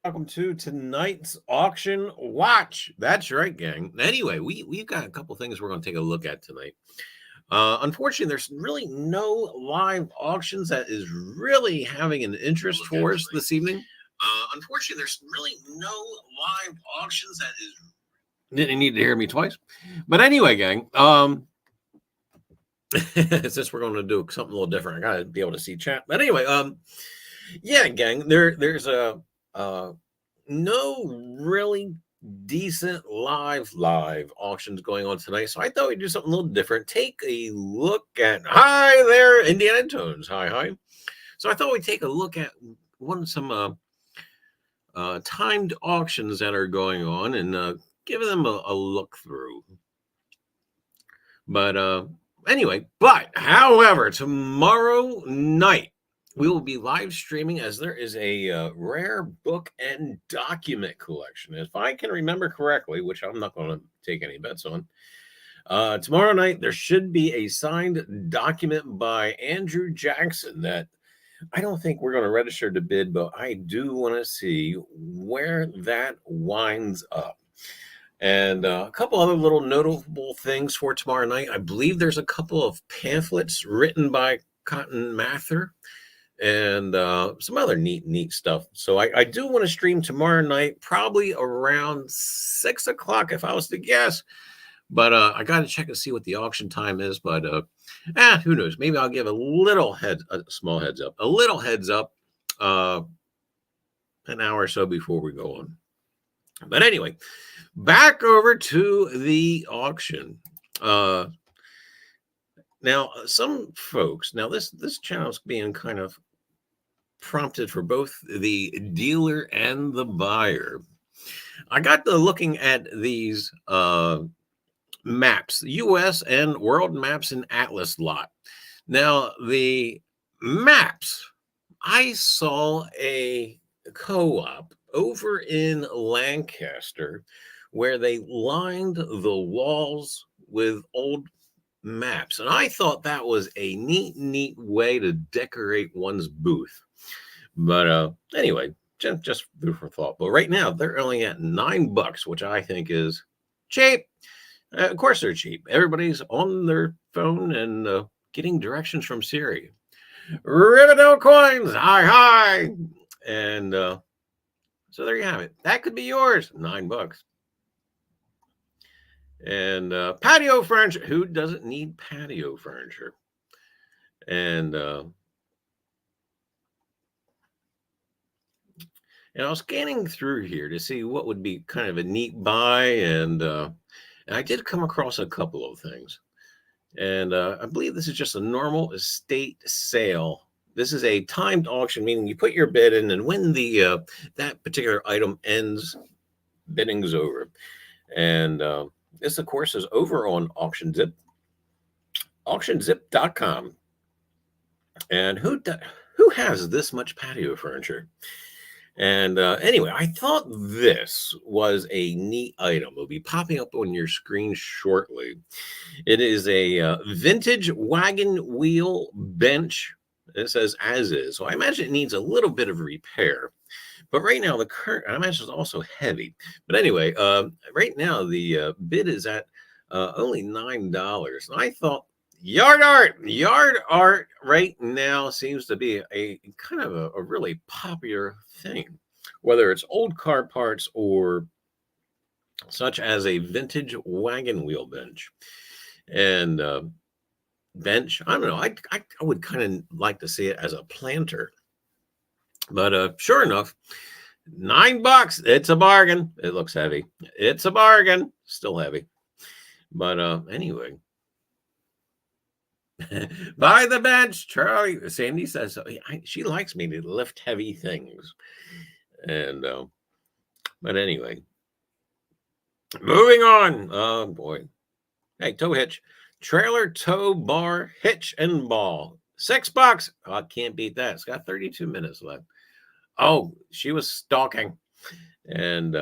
Welcome to tonight's auction watch. That's right, gang. Anyway, we've got a couple things we're going to take a look at tonight. Unfortunately, there's really no live auctions that is really having an interest for us this evening. Unfortunately, there's really no live auctions that is. Didn't need to hear me twice, but anyway, gang. Since we're going to do something a little different, I gotta be able to see chat. But anyway, yeah, gang. There's a no really decent live auctions going on tonight, so I thought we'd do something a little different. Take a look at hi there, Indiana Tones. Hi. So I thought we'd take a look at some timed auctions that are going on and give them a look through. But however, tomorrow night we will be live streaming as there is a rare book and document collection. If I can remember correctly, which I'm not going to take any bets on, tomorrow night there should be a signed document by Andrew Jackson that I don't think we're going to register to bid, but I do want to see where that winds up. And a couple other little notable things for tomorrow night. I believe there's a couple of pamphlets written by Cotton Mather and some other neat stuff. So I do want to stream tomorrow night, probably around 6 o'clock if I was to guess. But I got to check and see what the auction time is. But who knows? Maybe I'll give a small heads up, an hour or so before we go on. But anyway, back over to the auction. Now, some folks, this channel is being kind of prompted for both the dealer and the buyer. I got to looking at these maps, U.S. and world maps and atlas lot. Now, the maps, I saw a co-op over in Lancaster where they lined the walls with old maps. And I thought that was a neat way to decorate one's booth. But anyway, just food for thought. But right now, they're only at $9, which I think is cheap. Of course, they're cheap. Everybody's on their phone and getting directions from Siri. Riverdale coins, hi. And so there you have it. That could be yours, $9. And patio furniture. Who doesn't need patio furniture? And I was scanning through here to see what would be kind of a neat buy, and I did come across a couple of things. And I believe this is just a normal estate sale. This is a timed auction, meaning you put your bid in, and when the that particular item ends, bidding's over. And this, of course, is over on AuctionZip, auctionzip.com. And who has this much patio furniture? And anyway, I thought this was a neat item. It'll be popping up on your screen shortly. It is a vintage wagon wheel bench. It says as is. So I imagine it needs a little bit of repair. But right now, the current, I imagine it's also heavy. But anyway, right now, the bid is at only $9. And I thought, yard art right now seems to be a kind of a really popular thing, whether it's old car parts or such as a vintage wagon wheel bench. And bench, I don't know, I would kind of like to see it as a planter. But sure enough, $9. It's a bargain. It looks heavy. It's a bargain. Still heavy. But anyway. Buy the bench, Charlie. Sandy says so. She likes me to lift heavy things. And but anyway. Moving on. Oh boy. Hey, tow hitch. Trailer tow bar hitch and ball. $6. Oh, I can't beat that. It's got 32 minutes left. Oh, she was stalking. And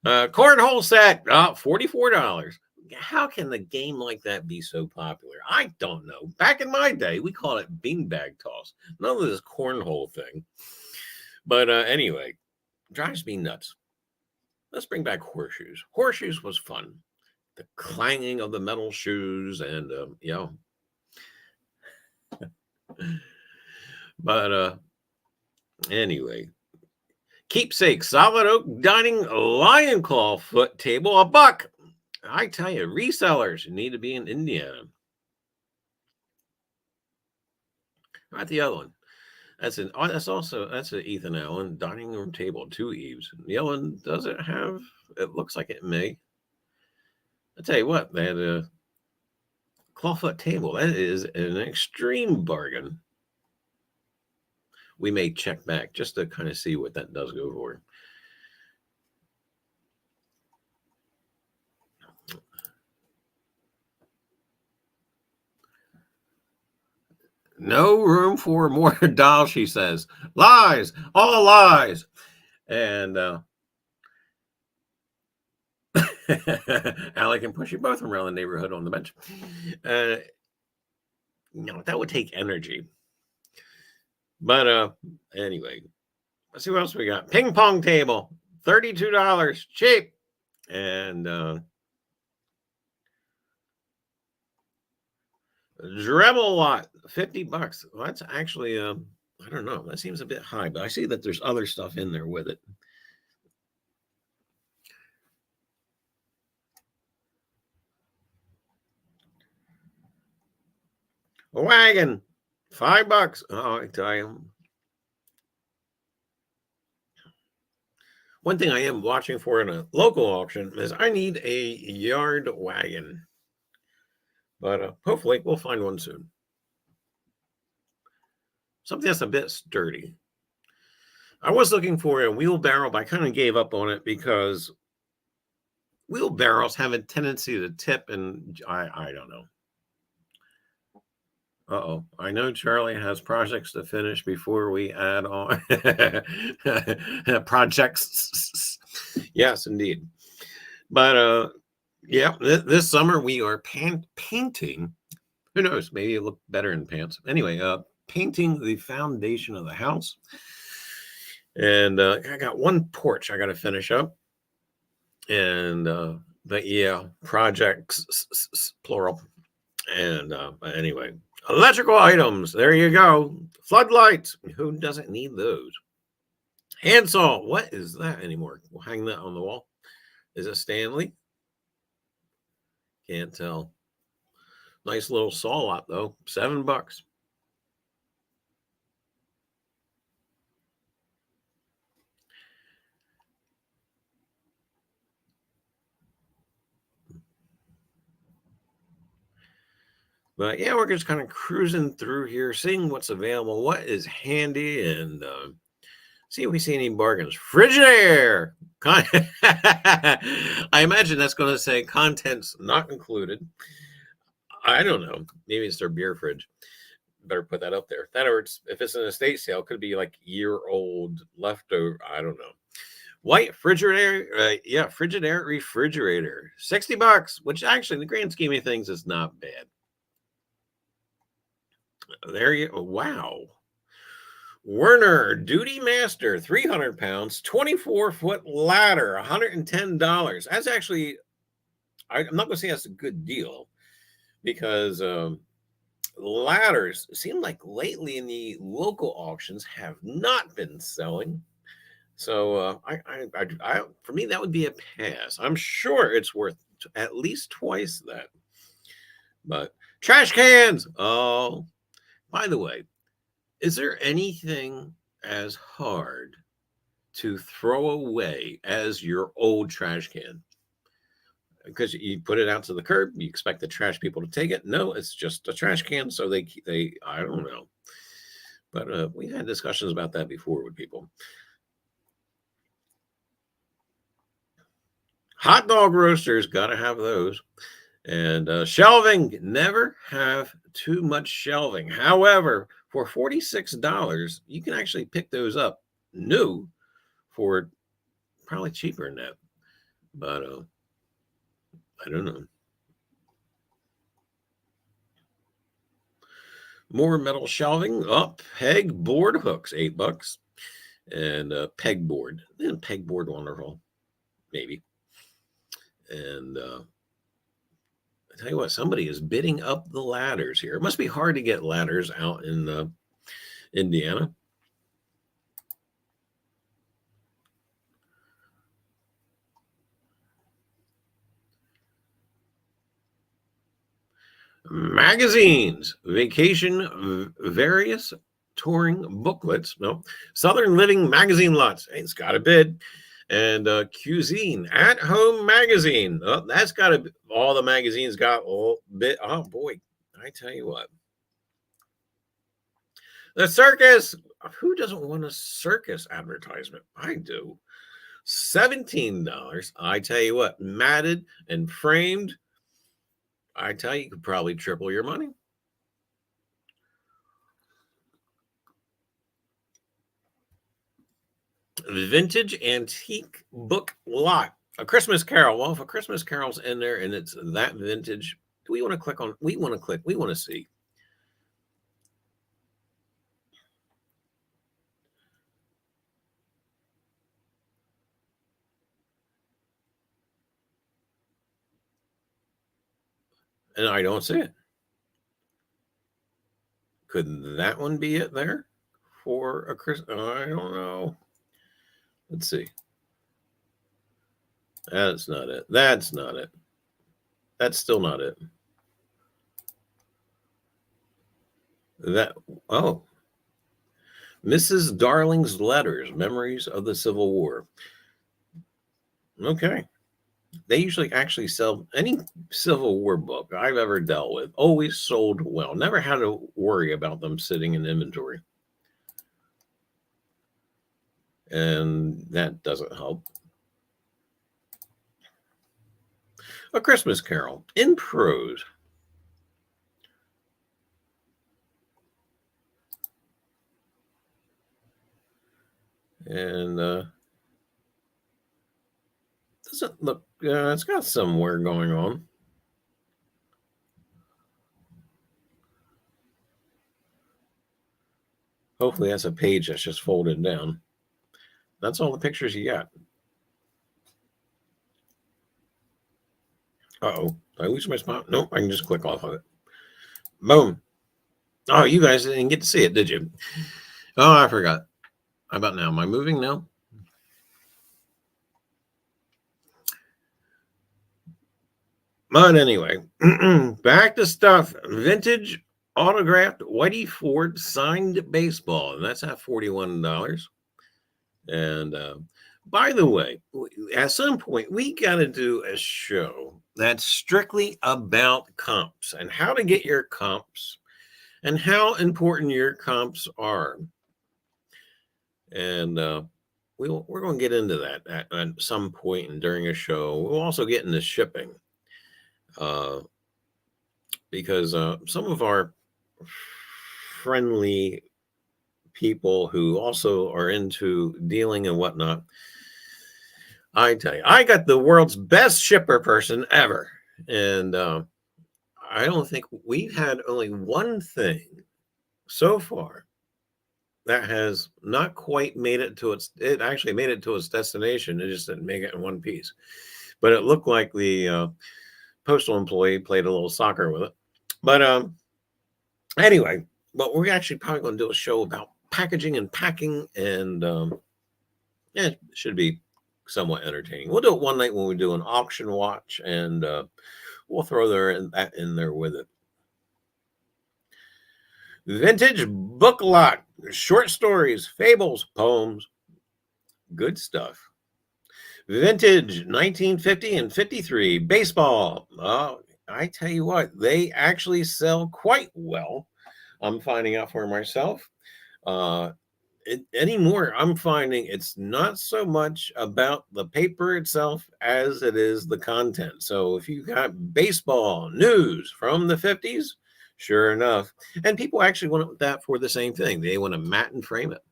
cornhole set, $44. How can the game like that be so popular? I don't know. Back in my day, we called it beanbag toss. None of this cornhole thing. But anyway, drives me nuts. Let's bring back horseshoes. Horseshoes was fun. The clanging of the metal shoes, and but anyway, keepsake solid oak dining lion claw foot table, $1. I tell you, resellers need to be in Indiana. How about the other one? That's an Ethan Allen dining room table, 2 eaves. The other one doesn't have. It looks like it may. I tell you what, they had a clawfoot table. That is an extreme bargain. We may check back just to kind of see what that does go for. No room for more dolls, she says. Lies, all lies. And Alec can push you both around the neighborhood on the bench. That would take energy. But anyway, let's see what else we got. Ping pong table, $32, cheap. And Dremel lot, $50. Well, that's actually I don't know. That seems a bit high, but I see that there's other stuff in there with it. A wagon, $5. Oh, I tell you. One thing I am watching for in a local auction is I need a yard wagon. But hopefully we'll find one soon. Something that's a bit sturdy. I was looking for a wheelbarrow, but I kind of gave up on it because wheelbarrows have a tendency to tip, and I don't know. Uh-oh. I know Charlie has projects to finish before we add on. Projects. Yes, indeed. But yeah, this summer we are painting. Who knows? Maybe it look better in pants. Anyway, painting the foundation of the house. And I got one porch I got to finish up. And but yeah, projects plural. And anyway, electrical items. There you go. Floodlights. Who doesn't need those? Handsaw. What is that anymore? We'll hang that on the wall. Is it Stanley? Can't tell. Nice little saw lot though. $7. But yeah, we're just kind of cruising through here, seeing what's available, what is handy, and see if we see any bargains. Frigidaire. I imagine that's going to say contents not included. I don't know. Maybe it's their beer fridge. Better put that up there. That or if it's an estate sale, could be like year-old leftover. I don't know. White Frigidaire, yeah, Frigidaire refrigerator, $60, which actually in the grand scheme of things is not bad. There you go. Wow. Werner Duty Master, 300 pounds, 24-foot ladder, $110. That's actually, I'm not going to say that's a good deal because ladders seem like lately in the local auctions have not been selling. So for me, that would be a pass. I'm sure it's worth at least twice that. But trash cans. Oh, by the way, is there anything as hard to throw away as your old trash can? Because you put it out to the curb, you expect the trash people to take it. No, it's just a trash can. So they I don't know. But we've had discussions about that before with people. Hot dog roasters, got to have those. And shelving, never have too much shelving. However, for $46, you can actually pick those up new for probably cheaper than that. But I don't know. More metal shelving. Up, peg board hooks, $8. and pegboard. Isn't pegboard wonderful? Maybe. And I tell you what, somebody is bidding up the ladders here. It must be hard to get ladders out in Indiana. Magazines, vacation, various touring booklets. No, Southern Living magazine lots. Hey, it's got a bid. And cuisine at home magazine. Oh, that's got to all the magazines got a bit. Oh boy, I tell you what. The circus. Who doesn't want a circus advertisement? I do. $17. I tell you what, matted and framed. I tell you, you could probably triple your money. Vintage antique book lot. A Christmas Carol. Well, if a Christmas Carol's in there and it's that vintage, do we want to click on? We want to click. We want to see. And I don't see it. Could that one be it there for a Christmas? I don't know. Let's see. That's not it. That's not it. That's still not it. That, oh, Mrs. Darling's Letters, Memories of the Civil War. Okay. They usually actually sell any Civil War book I've ever dealt with, always sold well. Never had to worry about them sitting in inventory. And that doesn't help. A Christmas Carol in prose. And doesn't look, it's got somewhere going on. Hopefully that's a page that's just folded down. That's all the pictures you got. Uh-oh. Did I lose my spot? Nope, I can just click off of it. Boom. Oh, you guys didn't get to see it, did you? Oh, I forgot. How about now? Am I moving now? But anyway, back to stuff. Vintage autographed Whitey Ford signed baseball, and that's at $41. And by the way, at some point, we got to do a show that's strictly about comps and how to get your comps and how important your comps are. And we're going to get into that at some point and during a show. We'll also get into shipping because some of our friendly people who also are into dealing and whatnot, I tell you, I got the world's best shipper person ever. And I don't think we've had only one thing so far that has not quite made it to it actually made it to its destination. It just didn't make it in one piece. But it looked like the postal employee played a little soccer with it. But anyway, but we're actually probably going to do a show about packaging and packing, and it should be somewhat entertaining. We'll do it one night when we do an auction watch, and we'll throw that in there with it. Vintage book lot, short stories, fables, poems, good stuff. Vintage 1950 and 53 baseball. Oh, I tell you what, they actually sell quite well. I'm finding out for myself. Anymore, I'm finding it's not so much about the paper itself as it is the content. So if you got baseball news from the 50s, sure enough, and people actually want that for the same thing. They want to mat and frame it.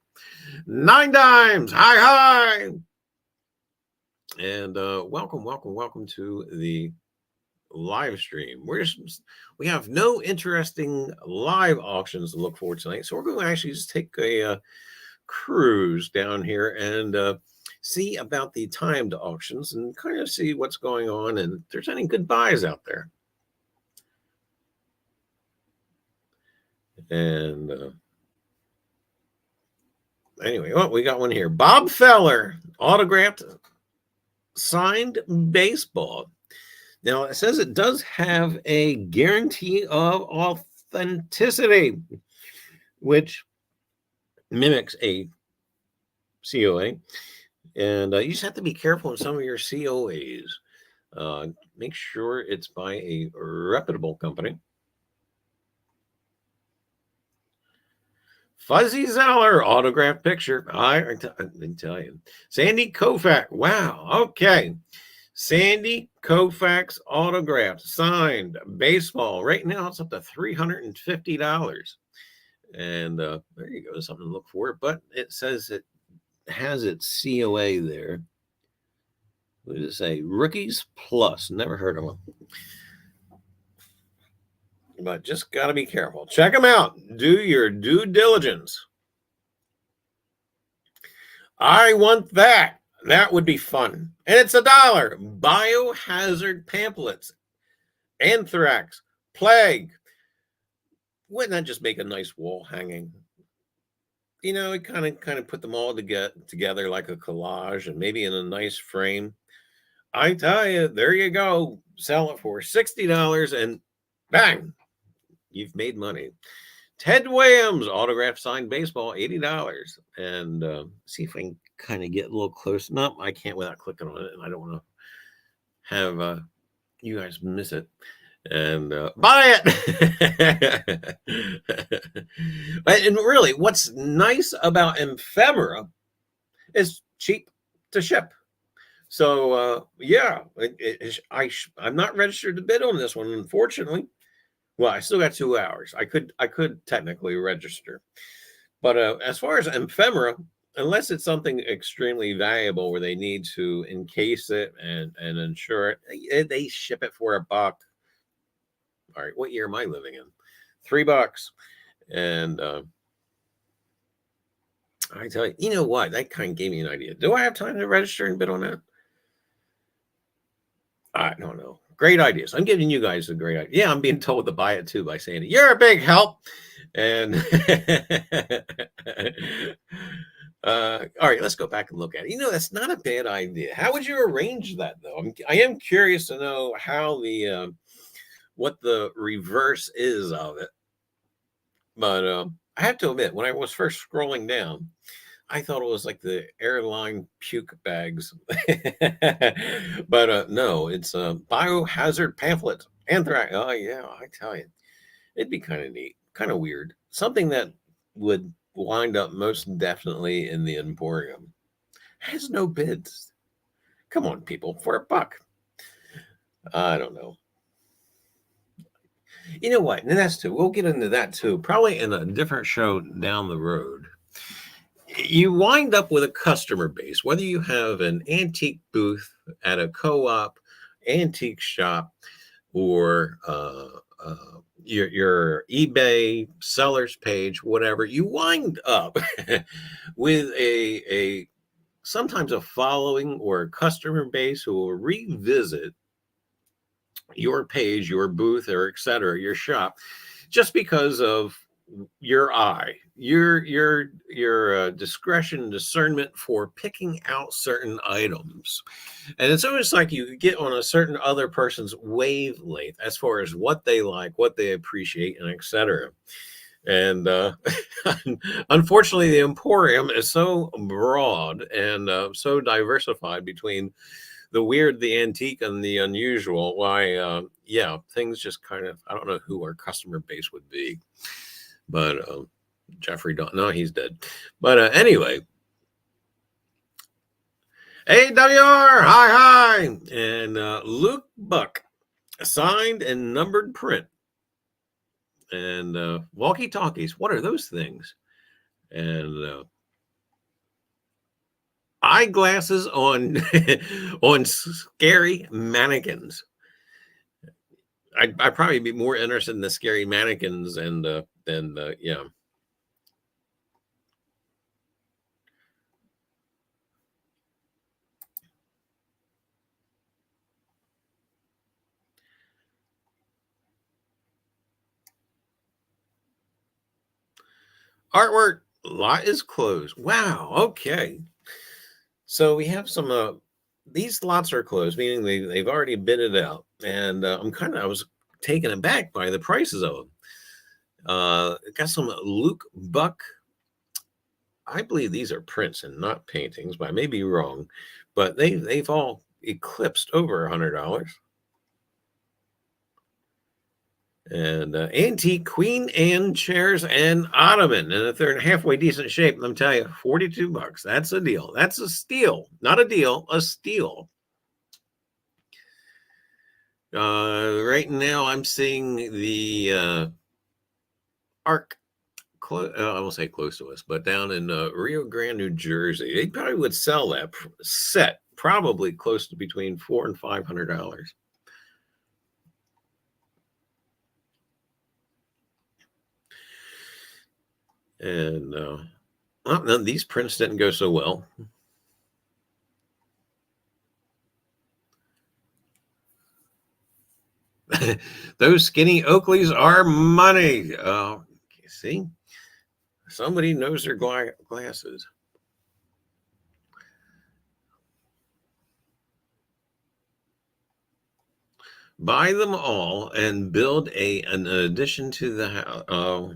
9 dimes, hi. And welcome to the live stream. We have no interesting live auctions to look for tonight, so we're going to actually just take a cruise down here and see about the timed auctions and kind of see what's going on and if there's any good buys out there. And anyway, oh, we got one here. Bob Feller, autographed signed baseball. Now, it says it does have a guarantee of authenticity, which mimics a COA. And you just have to be careful in some of your COAs. Make sure it's by a reputable company. Fuzzy Zeller, autographed picture. I can tell you. Sandy Koufax. Wow. Okay. Sandy Koufax autographed, signed baseball. Right now, it's up to $350. And there you go. Something to look for. But it says it has its COA there. What does it say? Rookies Plus. Never heard of them. But just got to be careful. Check them out. Do your due diligence. I want that. That would be fun. And it's $1. Biohazard pamphlets. Anthrax. Plague. Wouldn't that just make a nice wall hanging? You know, it kind of put them all together like a collage and maybe in a nice frame. I tell you, there you go. Sell it for $60 and bang, you've made money. Ted Williams, autographed signed baseball, $80. And see if I can kind of get a little close. No, I can't without clicking on it. And I don't want to have you guys miss it. And buy it. And really, what's nice about ephemera is cheap to ship. So yeah, I'm not registered to bid on this one, unfortunately. Well, I still got 2 hours. I could technically register, but as far as ephemera, unless it's something extremely valuable where they need to encase it and insure it, they ship it for $1. All right, what year am I living in? $3. And I tell you, you know what? That kind of gave me an idea. Do I have time to register and bid on that? I don't know. Great ideas. I'm giving you guys a great idea. Yeah, I'm being told to buy it too by saying, you're a big help. And all right, let's go back and look at it. You know, that's not a bad idea. How would you arrange that, though? I am curious to know how the what the reverse is of it. But I have to admit, when I was first scrolling down, I thought it was like the airline puke bags. But no, it's a biohazard pamphlet. Anthrax. Oh, yeah, I tell you. It'd be kind of neat, kind of weird. Something that would wind up most definitely in the Emporium. Has no bids. Come on, people, for $1. I don't know. You know what? And that's too. We'll get into that too, probably in a different show down the road. You wind up with a customer base, whether you have an antique booth at a co-op, antique shop, or your eBay sellers page, whatever. You wind up with a sometimes a following or a customer base who will revisit your page, your booth, or etc., your shop, just because of your eye, your discretion, discernment for picking out certain items. And it's almost like you get on a certain other person's wavelength as far as what they like, what they appreciate, and etc. And unfortunately, the Emporium is so broad and so diversified between the weird, the antique, and the unusual. Why, yeah, things just kind of, I don't know who our customer base would be, but Jeffrey, no, he's dead. But anyway, AWR, hi, and Luke Buck, signed and numbered print, and walkie-talkies. What are those things? And eyeglasses on on scary mannequins. I'd probably be more interested in the scary mannequins and than yeah. Artwork lot is closed. Wow. Okay. So we have some. These lots are closed, meaning they've already bid it out, and I was taken aback by the prices of them. Got some Luke Buck. I believe these are prints and not paintings, but I may be wrong. But they've all eclipsed over $100. And antique Queen Anne chairs and ottoman. And if they're in halfway decent shape, let me tell you, $42. That's a deal. That's a steal. Not a deal, a steal. Right now, I'm seeing the Arc, I won't say close to us, but down in Rio Grande, New Jersey. They probably would sell that set probably close to between $400 and $500. And well, these prints didn't go so well. Those skinny Oakleys are money. See, somebody knows their glasses. Buy them all and build an addition to the house.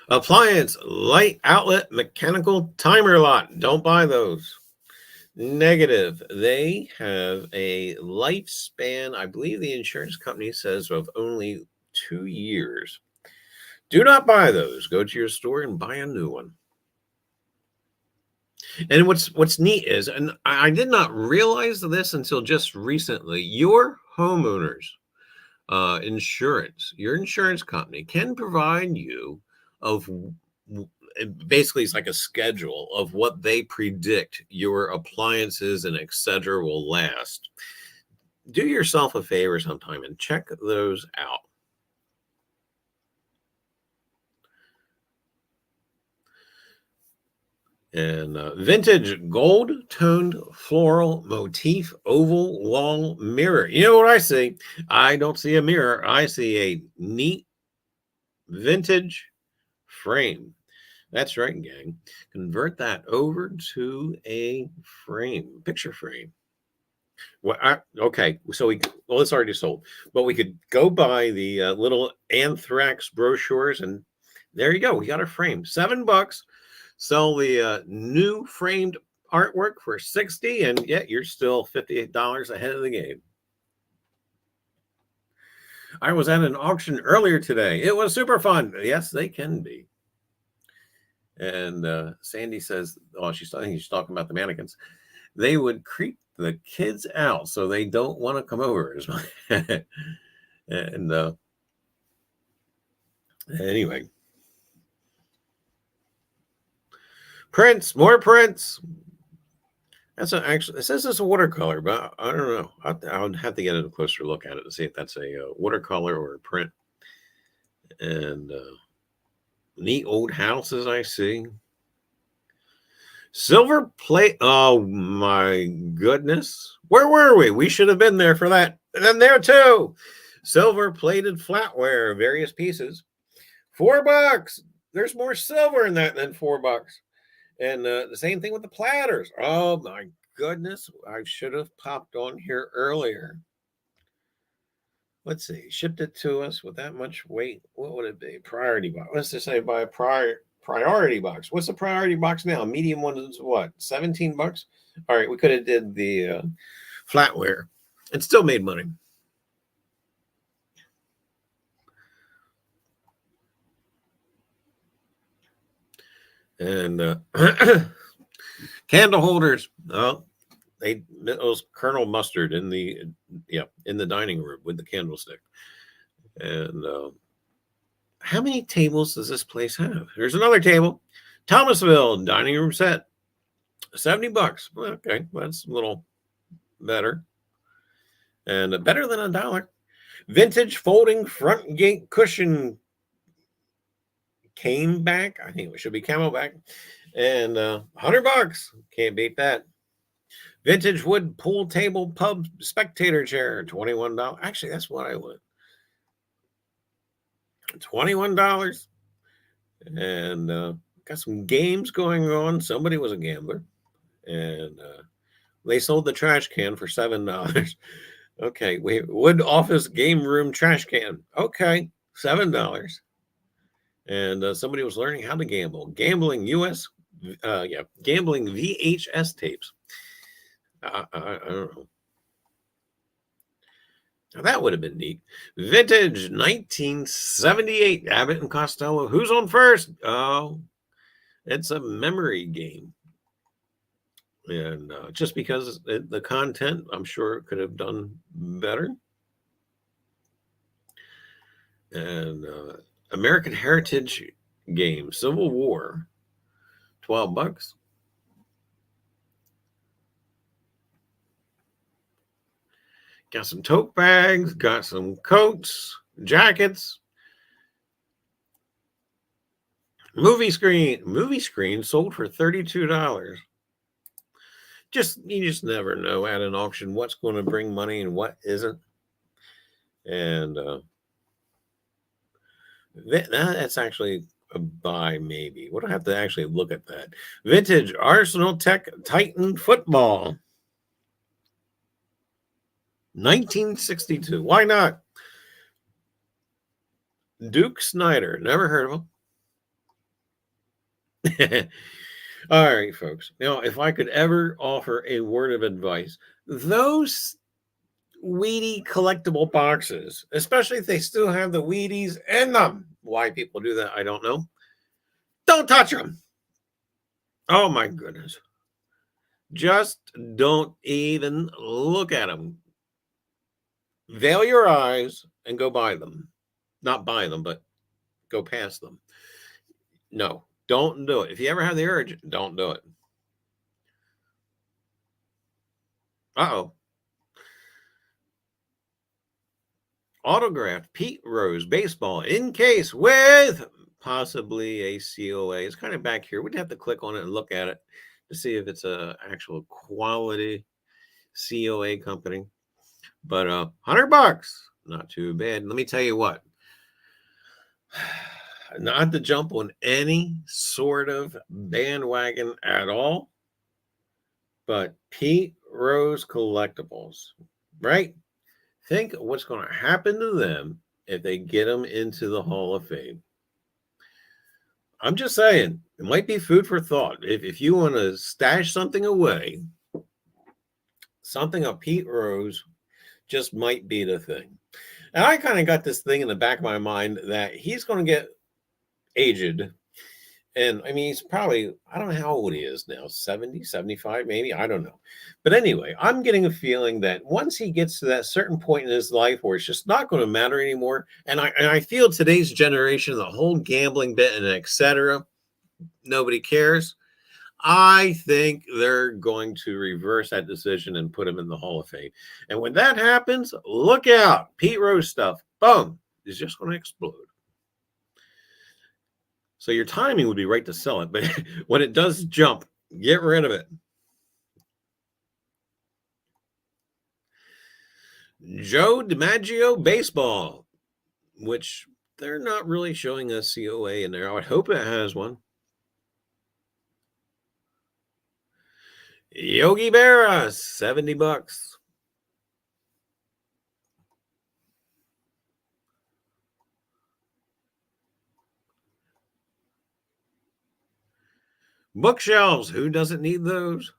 Appliance, light outlet, mechanical timer lot. Don't buy those. Negative. They have a lifespan, I believe the insurance company says, of only 2 years. Do not buy those. Go to your store and buy a new one. And what's neat is, and I did not realize this until just recently, your homeowners insurance, your insurance company can provide you of basically it's like a schedule of what they predict your appliances and etc. will last. Do yourself a favor sometime and check those out. And vintage gold toned floral motif oval wall mirror. You know what I see? I don't see a mirror. I see a neat vintage frame. That's right, gang. Convert that over to a frame, picture frame. Well, okay, so well, it's already sold, but we could go buy the little anthrax brochures, and there you go. We got a frame, $7. Sell the new framed artwork for $60, and yet you're still $58 ahead of the game. I was at an auction earlier today. It was super fun. Yes, they can be. And Sandy says, oh, she's talking about the mannequins. They would creep the kids out, so they don't want to come over. And anyway, prints, more prints. That's actually, it says it's a watercolor, but I don't know. I'll have to get a closer look at it to see if that's a watercolor or a print. And neat old houses I see. Silver plate. Oh my goodness. Where were we? We should have been there for that. And then there too. Silver plated flatware, various pieces. $4. There's more silver in that than $4. And the same thing with the platters. Oh my goodness. I should have popped on here earlier. Let's see. Shipped it to us with that much weight. What would it be? Priority box. Let's just say by priority box. What's the priority box now? Medium one is what? $17? All right. We could have did the flatware and still made money. And candle holders. Oh, it was Colonel Mustard in the dining room with the candlestick. And how many tables does this place have? There's another table. Thomasville dining room set. $70. Okay, that's a little better. And better than $1. Vintage folding front gate cushion came back. I think it should be camelback. And $100. Can't beat that. Vintage wood pool table pub spectator chair, $21. Actually, that's what I would. $21. And got some games going on. Somebody was a gambler. And they sold the trash can for $7. Okay, wood office game room trash can. Okay, $7. And somebody was learning how to gamble. Gambling gambling VHS tapes. I don't know. Now that would have been neat. Vintage 1978 Abbott and Costello. Who's on first? Oh, it's a memory game. And just because the content, I'm sure it could have done better. And American Heritage game, Civil War, $12. Got some tote bags, got some coats, jackets. Movie screen sold for $32. You just never know at an auction what's going to bring money and what isn't. And that's actually a buy, maybe. We'll have to actually look at that. Vintage Arsenal Tech Titan football, 1962. Why not? Duke Snyder, never heard of him. All right, folks. Now, if I could ever offer a word of advice, those weedy collectible boxes, especially if they still have the Wheaties in them. Why people do that, I don't know. Don't touch them. Oh my goodness. Just don't even look at them. Veil your eyes and go buy them. Not buy them, but go past them. No, don't do it. If you ever have the urge, don't do it. Uh-oh. Autographed Pete Rose baseball in case with possibly a COA. It's kind of back here. We'd have to click on it and look at it to see if it's a actual quality COA company. But $100, not too bad. Let me tell you what, not to jump on any sort of bandwagon at all, but Pete Rose collectibles, right? Think what's going to happen to them if they get them into the Hall of Fame. I'm just saying, it might be food for thought. If you want to stash something away, something of Pete Rose just might be the thing. And I kind of got this thing in the back of my mind that he's going to get aged. And I mean, he's probably, I don't know how old he is now, 70, 75, maybe. I don't know. But anyway, I'm getting a feeling that once he gets to that certain point in his life where it's just not going to matter anymore. And I feel today's generation, the whole gambling bit and etc., nobody cares. I think they're going to reverse that decision and put him in the Hall of Fame. And when that happens, look out. Pete Rose stuff, boom, is just going to explode. So your timing would be right to sell it, but when it does jump, get rid of it. Joe DiMaggio baseball, which they're not really showing a COA in there. I would hope it has one. Yogi Berra, $70. Bookshelves, who doesn't need those?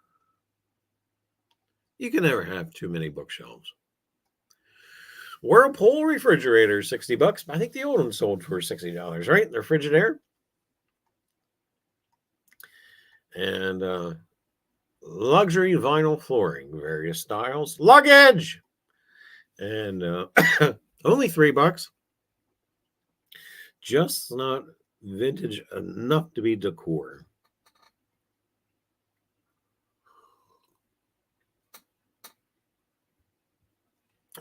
You can never have too many bookshelves. Whirlpool refrigerator, $60. I think the old one sold for $60, right? They're Frigidaire. And luxury vinyl flooring, various styles. Luggage! And only $3. Just not vintage enough to be decor.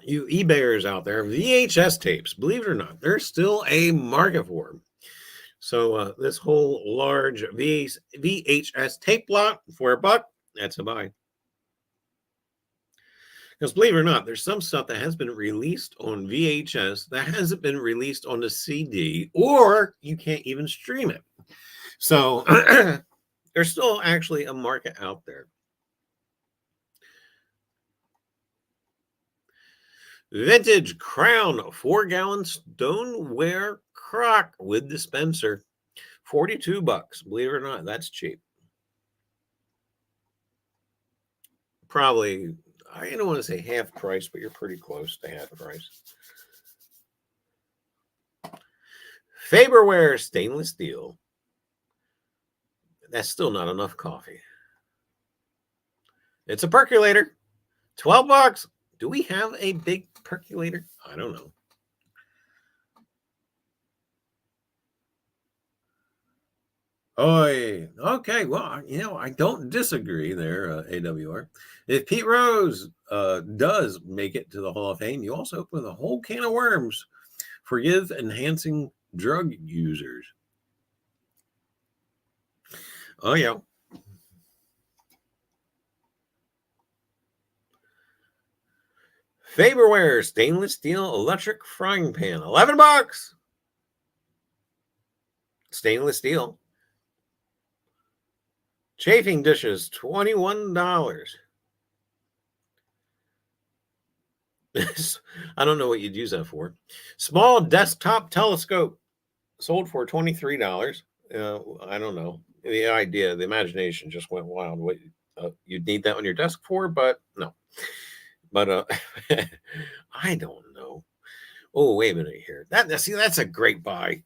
You eBayers out there, VHS tapes, believe it or not, there's still a market for them. So this whole large VHS tape lot for $1, that's a buy. Because believe it or not, there's some stuff that has been released on VHS that hasn't been released on the CD, or you can't even stream it. So there's still actually a market out there. Vintage Crown 4-gallon stoneware crock with dispenser, $42. Believe it or not, that's cheap. Probably, I don't want to say half price, but you're pretty close to half price. Faberware stainless steel. That's still not enough coffee. It's a percolator, $12. Do we have a big percolator? I don't know. Oh, okay. Well, I don't disagree there, AWR. If Pete Rose does make it to the Hall of Fame, you also open a whole can of worms for enhancing drug users. Oh, yeah. Faberware stainless steel electric frying pan, $11. Stainless steel. Chafing dishes, $21. I don't know what you'd use that for. Small desktop telescope, sold for $23. I don't know. The idea, the imagination just went wild. What you'd need that on your desk for, but no. But I don't know. Oh, wait a minute here. That's a great buy.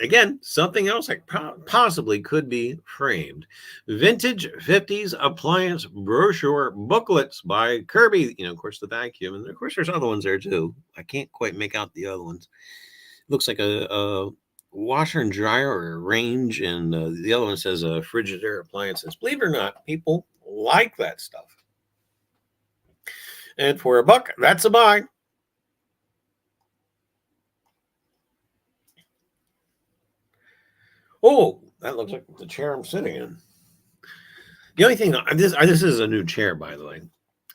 Again, something else that possibly could be framed. Vintage 50s appliance brochure booklets by Kirby. Of course, the vacuum. And of course, there's other ones there too. I can't quite make out the other ones. Looks like a washer and dryer or a range. And the other one says Frigidaire appliances. Believe it or not, people like that stuff. And for $1, that's a buy. Oh, that looks like the chair I'm sitting in. The only thing, this is a new chair, by the way.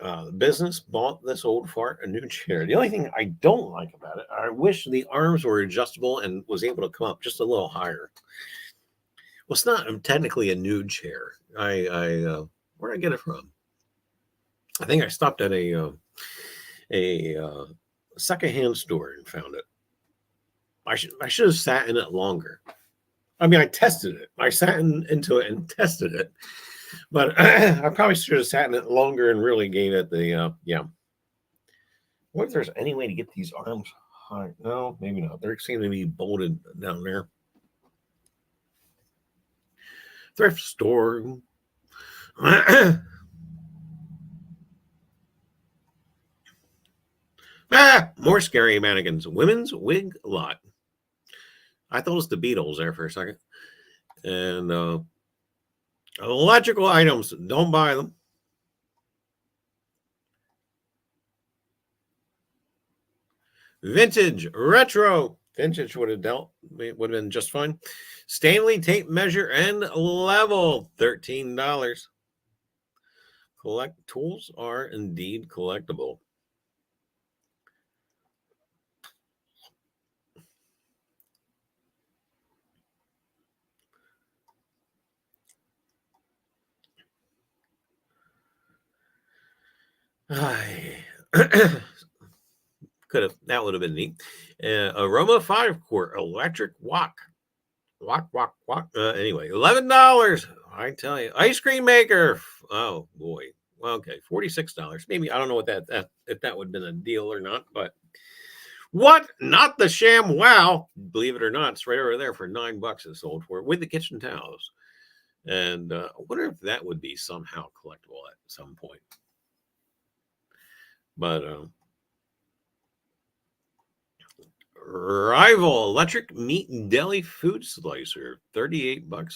The business bought this old fart a new chair. The only thing I don't like about it, I wish the arms were adjustable and was able to come up just a little higher. Well, it's not technically a nude chair. Where did I get it from? I think I stopped at a secondhand store and found it. I should have sat in it longer. I mean, I tested it. I sat into it and tested it. But I probably should have sat in it longer and really gave it the, yeah. What if there's any way to get these arms high? No, maybe not. They seem to be bolted down there. Thrift store. More scary mannequins. Women's wig lot. I thought it was the Beatles there for a second. And electrical items, don't buy them. Vintage, retro. Vintage would have been just fine. Stanley tape measure and level, $13. Tools are indeed collectible. That would have been neat. Aroma 5-quart electric wok. Anyway, $11. I tell you, ice cream maker. Oh boy. Well, okay, $46. Maybe I don't know what that if that would have been a deal or not, but what? Not the sham wow. Believe it or not, it's right over there for $9 it's sold for with the kitchen towels. And I wonder if that would be somehow collectible at some point. But Rival electric meat deli food slicer, $38.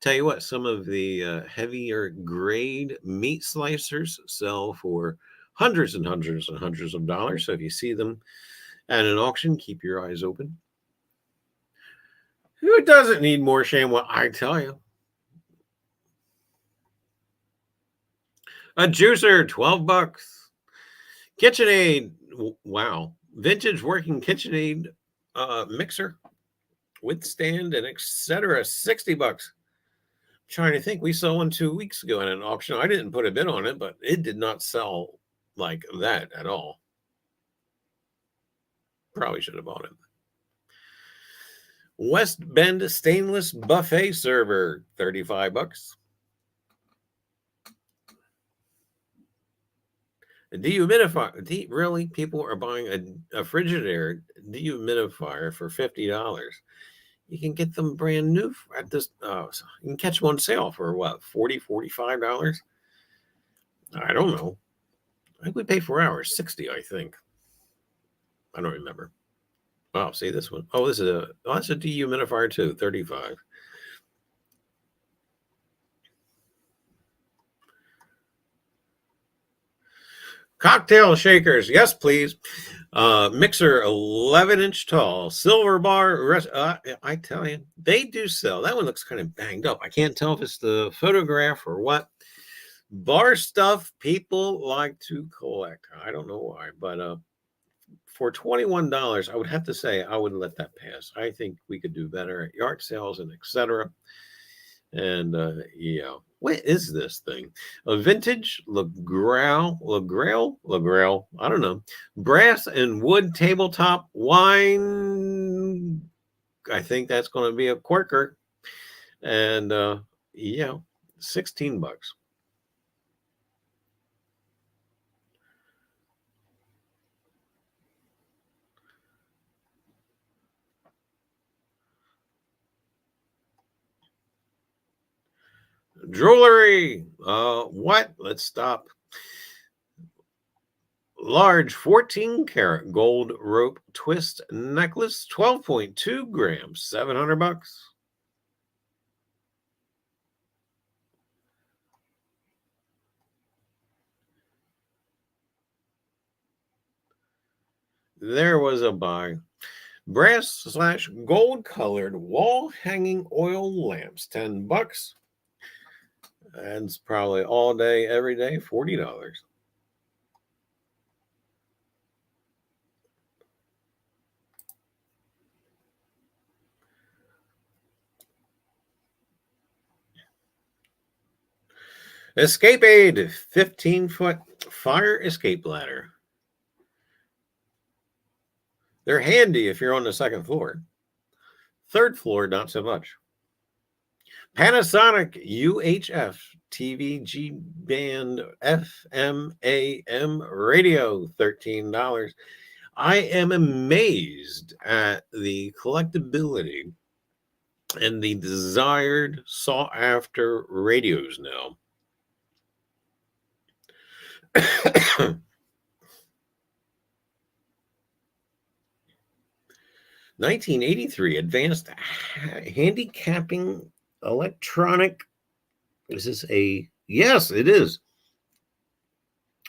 Tell you what, some of the heavier grade meat slicers sell for hundreds and hundreds and hundreds of dollars. So if you see them at an auction, keep your eyes open. Who doesn't need more ShamWow? I tell you. A juicer, $12. KitchenAid. Wow. Vintage working KitchenAid mixer with stand and etc. $60. Trying to think, we saw one 2 weeks ago in an auction. I didn't put a bid on it, but it did not sell like that at all. Probably should have bought it. West Bend stainless buffet server, $35. A dehumidifier. Really? People are buying a Frigidaire dehumidifier for $50. You can get them brand new at this. You can catch them on sale for what, $45? I don't know. I think we pay for ours, 60, I think. I don't remember. Oh, see this one. Oh, that's a dehumidifier too, 35. Cocktail shakers, yes, please. Mixer, 11-inch tall, silver bar. I tell you, they do sell. That one looks kind of banged up. I can't tell if it's the photograph or what. Bar stuff people like to collect. I don't know why, but for $21, I would have to say I wouldn't let that pass. I think we could do better at yard sales and etc. And yeah, what is this thing? A vintage LaGrail, I don't know. Brass and wood tabletop wine. I think that's going to be a corker. And yeah, $16. Jewelry. What? Let's stop. Large 14-karat gold rope twist necklace, 12.2 grams, $700. There was a buy. Brass/gold colored wall hanging oil lamps, $10. And it's probably all day, every day, $40. Escape aid, 15-foot fire escape ladder. They're handy if you're on the second floor. Third floor, not so much. Panasonic UHF TVG band FM AM radio, $13. I am amazed at the collectability and the desired sought after radios now. 1983 advanced handicapping electronic. Is this a? Yes, it is.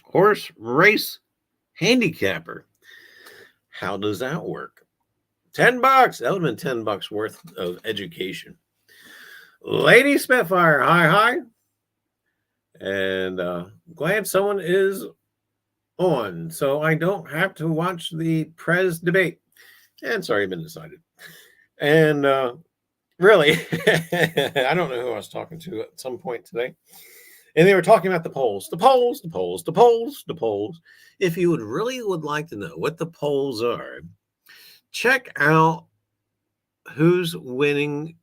Horse race handicapper. How does that work? $10. That would have been $10 worth of education. Lady Spitfire, hi. And glad someone is on, so I don't have to watch the Prez debate. And sorry, I've been decided. And really, I don't know who I was talking to at some point today. And they were talking about the polls. If you would like to know what the polls are, check out who's winning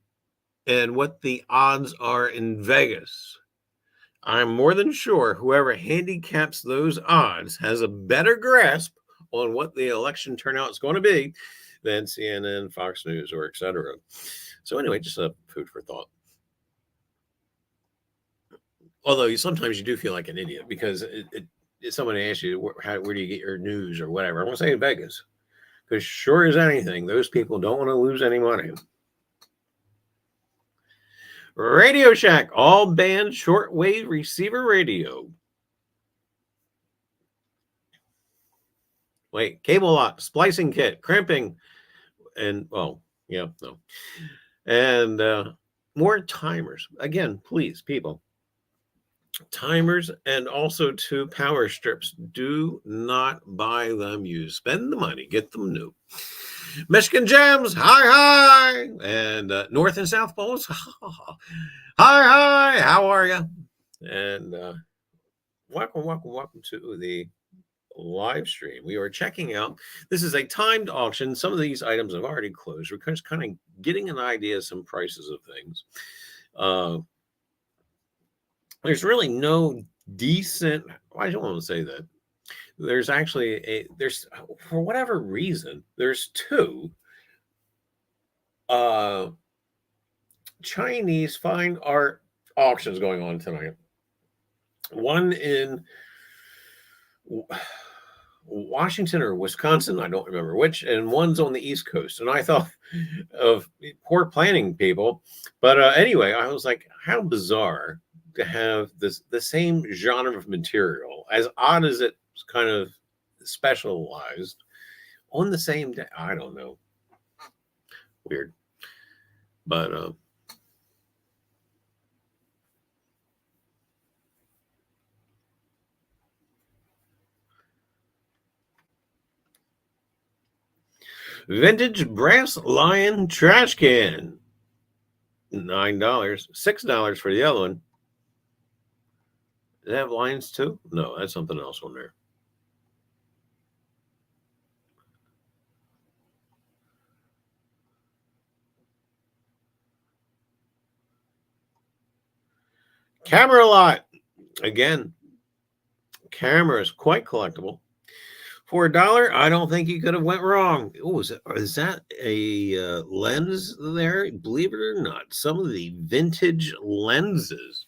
and what the odds are in Vegas. I'm more than sure whoever handicaps those odds has a better grasp on what the election turnout is going to be than CNN, Fox News, or etc. So anyway, just a food for thought. Although sometimes you do feel like an idiot because someone asks you, where do you get your news or whatever? I'm going to say Vegas. Because sure as anything, those people don't want to lose any money. Radio Shack, all band shortwave receiver radio. Wait, cable lock, splicing kit, crimping, and no. And more timers. Again, please, people, timers, and also 2 power strips. Do not buy them used. Spend the money, get them new. Michigan Gems, hi, and North and South Poles, hi, how are you? And welcome to the live stream. We are checking out. This is a timed auction. Some of these items have already closed. We're just kind of getting an idea of some prices of things. There's really no decent. I don't want to say that. There's actually there's for whatever reason there's 2 uh Chinese fine art auctions going on tonight. One in Washington or Wisconsin, I don't remember which, and one's on the East Coast. And I thought of poor planning people, but anyway, I was like, how bizarre to have the same genre of material, as odd as it's kind of specialized, on the same day. I don't know, weird, but vintage brass lion trash can, $9, $6 for the other one. Does it have lions too? No, that's something else on there. Camera lot. Again, camera is quite collectible. For $1, I don't think you could have went wrong. Oh, is that a lens there? Believe it or not, some of the vintage lenses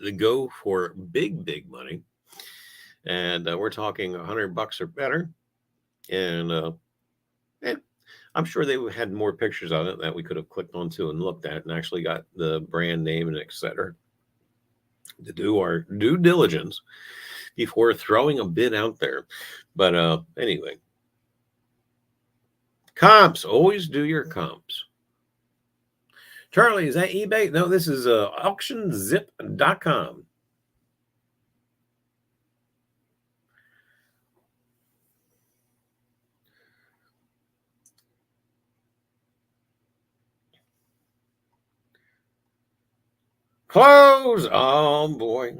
that go for big money, and we're talking $100 or better. And I'm sure they had more pictures of it that we could have clicked onto and looked at, and actually got the brand name and etc. to do our due diligence before throwing a bid out there. But anyway, comps, always do your comps. Charlie, is that eBay? No, this is auctionzip.com. Close. Oh boy.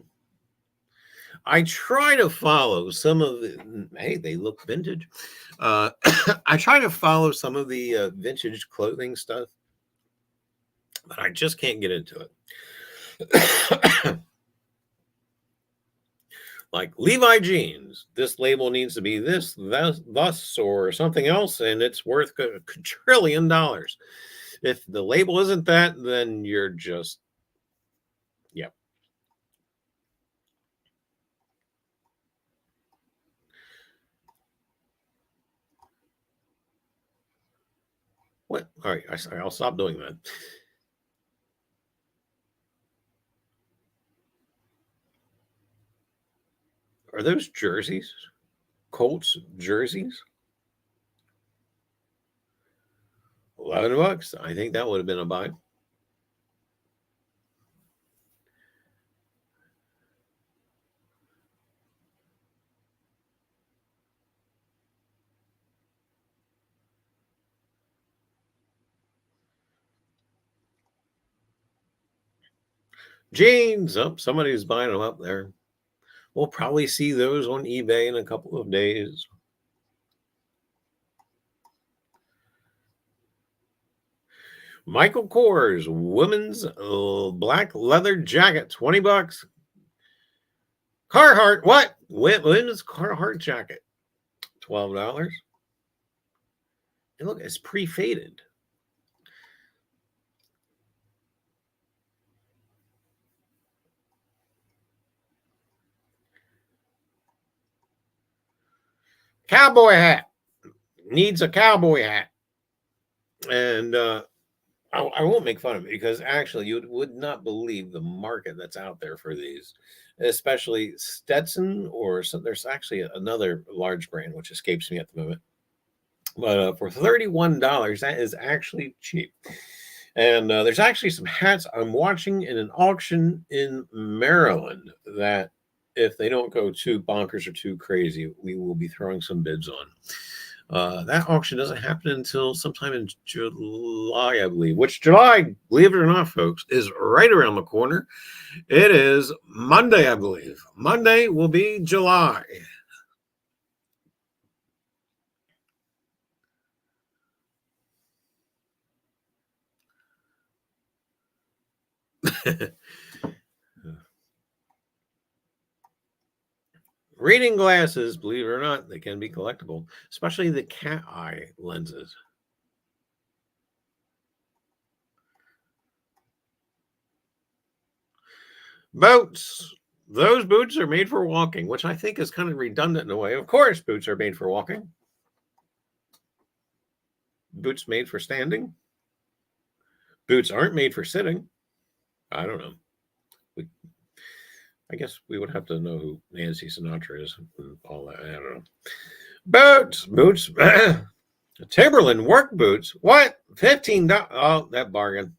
I try to follow some of the, hey, they look vintage. I try to follow some of the vintage clothing stuff, but I just can't get into it. Like Levi jeans, this label needs to be this, thus, or something else, and it's worth a trillion dollars. If the label isn't that, then you're just, yeah. What? All right, I'll stop doing that. Are those jerseys? Colts jerseys? $11. I think that would have been a buy. Jeans. Oh, somebody's buying them up there. We'll probably see those on eBay in a couple of days. Michael Kors women's black leather jacket, $20. Carhartt, what? Women's Carhartt jacket, $12. And look, it's pre-faded. Cowboy hat. Needs a cowboy hat. And I won't make fun of it, because actually you would not believe the market that's out there for these, especially Stetson, or so, there's actually another large brand which escapes me at the moment. But for $31, that is actually cheap. And there's actually some hats I'm watching in an auction in Maryland that, if they don't go too bonkers or too crazy, we will be throwing some bids on. That auction doesn't happen until sometime in July, I believe, which July, believe it or not, folks, is right around the corner. It is Monday, I believe. Monday will be July. Reading glasses, believe it or not, they can be collectible, especially the cat eye lenses. Boots. Those boots are made for walking, which I think is kind of redundant in a way. Of course, boots are made for walking. Boots made for standing. Boots aren't made for sitting. I don't know. I guess we would have to know who Nancy Sinatra is and all that. I don't know. Boots. Timberland work boots. What? $15. Oh, that bargain.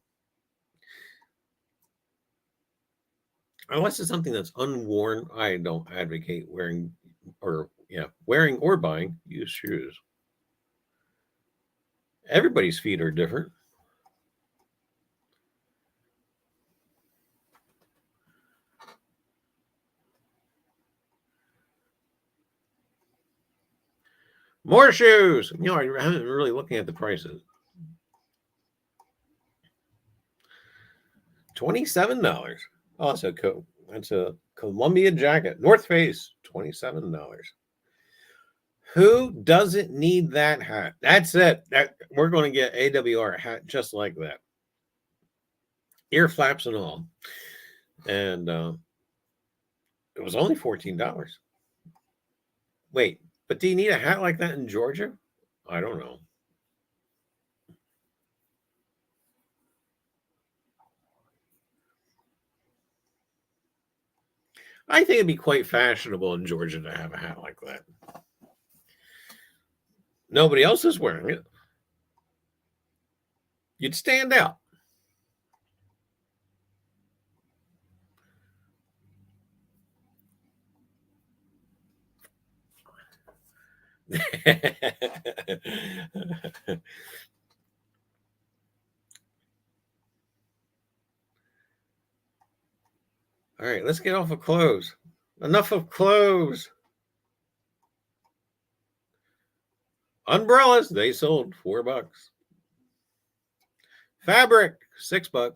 Unless it's something that's unworn, I don't advocate wearing or buying used shoes. Everybody's feet are different. More shoes. I haven't really looking at the prices. $27. Oh, that's a Columbia jacket. North Face, $27. Who doesn't need that hat? That's it. We're going to get AWR hat just like that. Ear flaps and all. And it was only $14. Wait, but do you need a hat like that in Georgia? I don't know. I think it'd be quite fashionable in Georgia to have a hat like that. Nobody else is wearing it. You'd stand out. All right, let's get off of clothes. Enough of clothes. Umbrellas, they sold $4. Fabric, $6.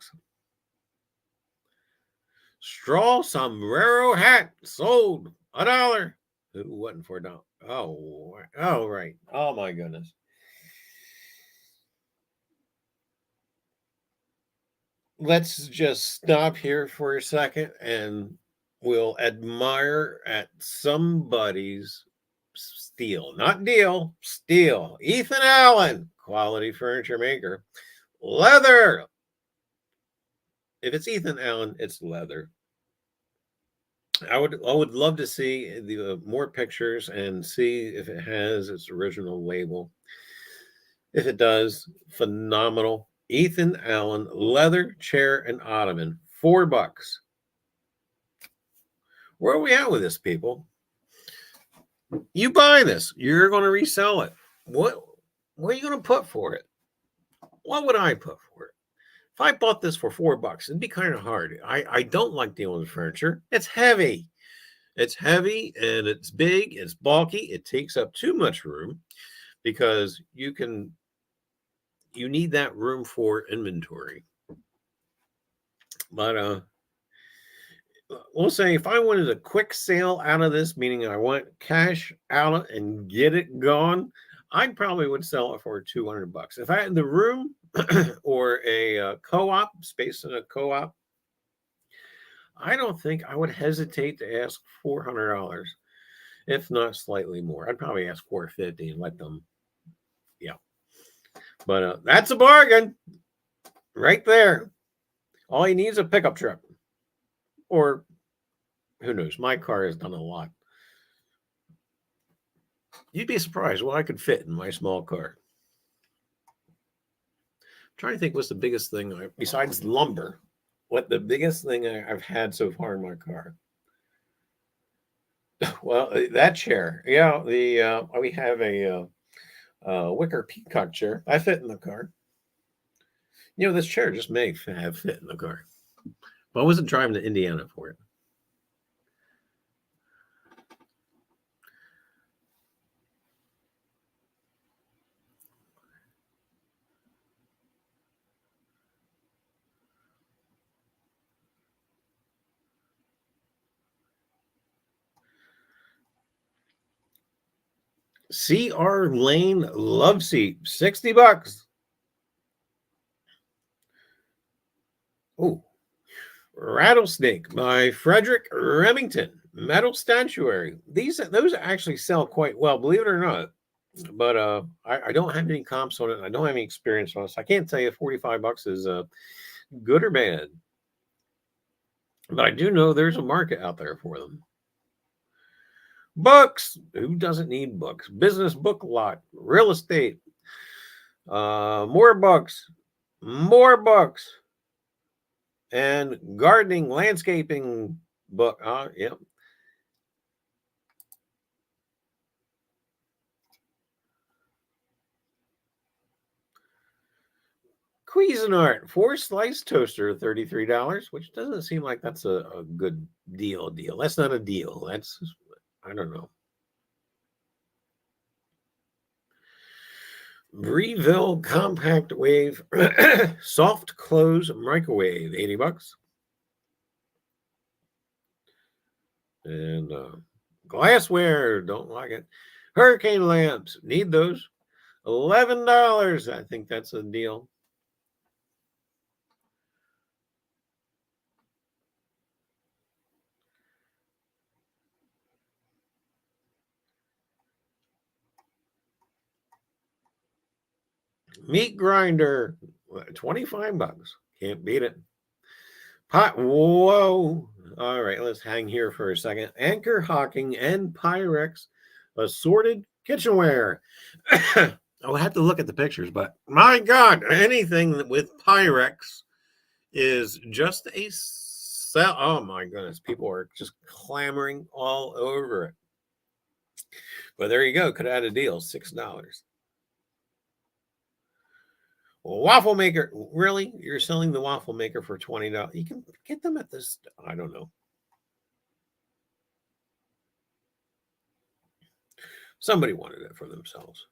Straw sombrero hat sold $1. Who wasn't $4? Oh, right. Oh my goodness. Let's just stop here for a second and we'll admire at somebody's steal, not deal, steal. Ethan Allen, quality furniture maker. Leather. If it's Ethan Allen, it's leather. I would love to see the more pictures and see if it has its original label. If it does, phenomenal. Ethan Allen leather chair and ottoman, $4. Where are we at with this, people? You buy this, you're going to resell it. What are you going to put for it? What would I put for it? If I bought this for $4, it'd be kind of hard. I don't like dealing with furniture. It's heavy. It's heavy and it's big. It's bulky. It takes up too much room because you need that room for inventory. But we'll say if I wanted a quick sale out of this, meaning I want cash out and get it gone, I probably would sell it for $200. If I had the room or a co-op space in a co-op, I don't think I would hesitate to ask $400, if not slightly more. I'd probably ask $450 and let them, yeah. But that's a bargain right there. All he needs is a pickup truck, or who knows? My car has done a lot. You'd be surprised what I could fit in my small car. trying to think what's the biggest thing besides lumber. What the biggest thing I've had so far in my car? Well, that chair. Yeah, the we have a wicker peacock chair. I fit in the car. This chair just may have fit in the car. But I wasn't driving to Indiana for it. C.R. Lane love seat, $60. Oh, Rattlesnake by Frederick Remington, metal statuary. Those actually sell quite well, believe it or not. But I don't have any comps on it. I don't have any experience on it, so I can't tell you if $45 is good or bad. But I do know there's a market out there for them. Books. Who doesn't need books? Business book lot, real estate. More books, and gardening, landscaping book. Yep. Cuisinart 4-slice toaster, $33, which doesn't seem like that's a good deal. That's not a deal. That's, I don't know. Breville compact wave soft close microwave, $80. And glassware, don't like it. Hurricane lamps, need those. $11. I think that's a deal. Meat grinder, $25. Can't beat it. Pot, whoa. All right, let's hang here for a second. Anchor Hocking and Pyrex assorted kitchenware. I'll have to look at the pictures, but my God, anything with Pyrex is just a sell. Oh my goodness, people are just clamoring all over it. But there you go. Could have had a deal, $6. Waffle maker, really? You're selling the waffle maker for $20? You can get them at this. I don't know. Somebody wanted it for themselves.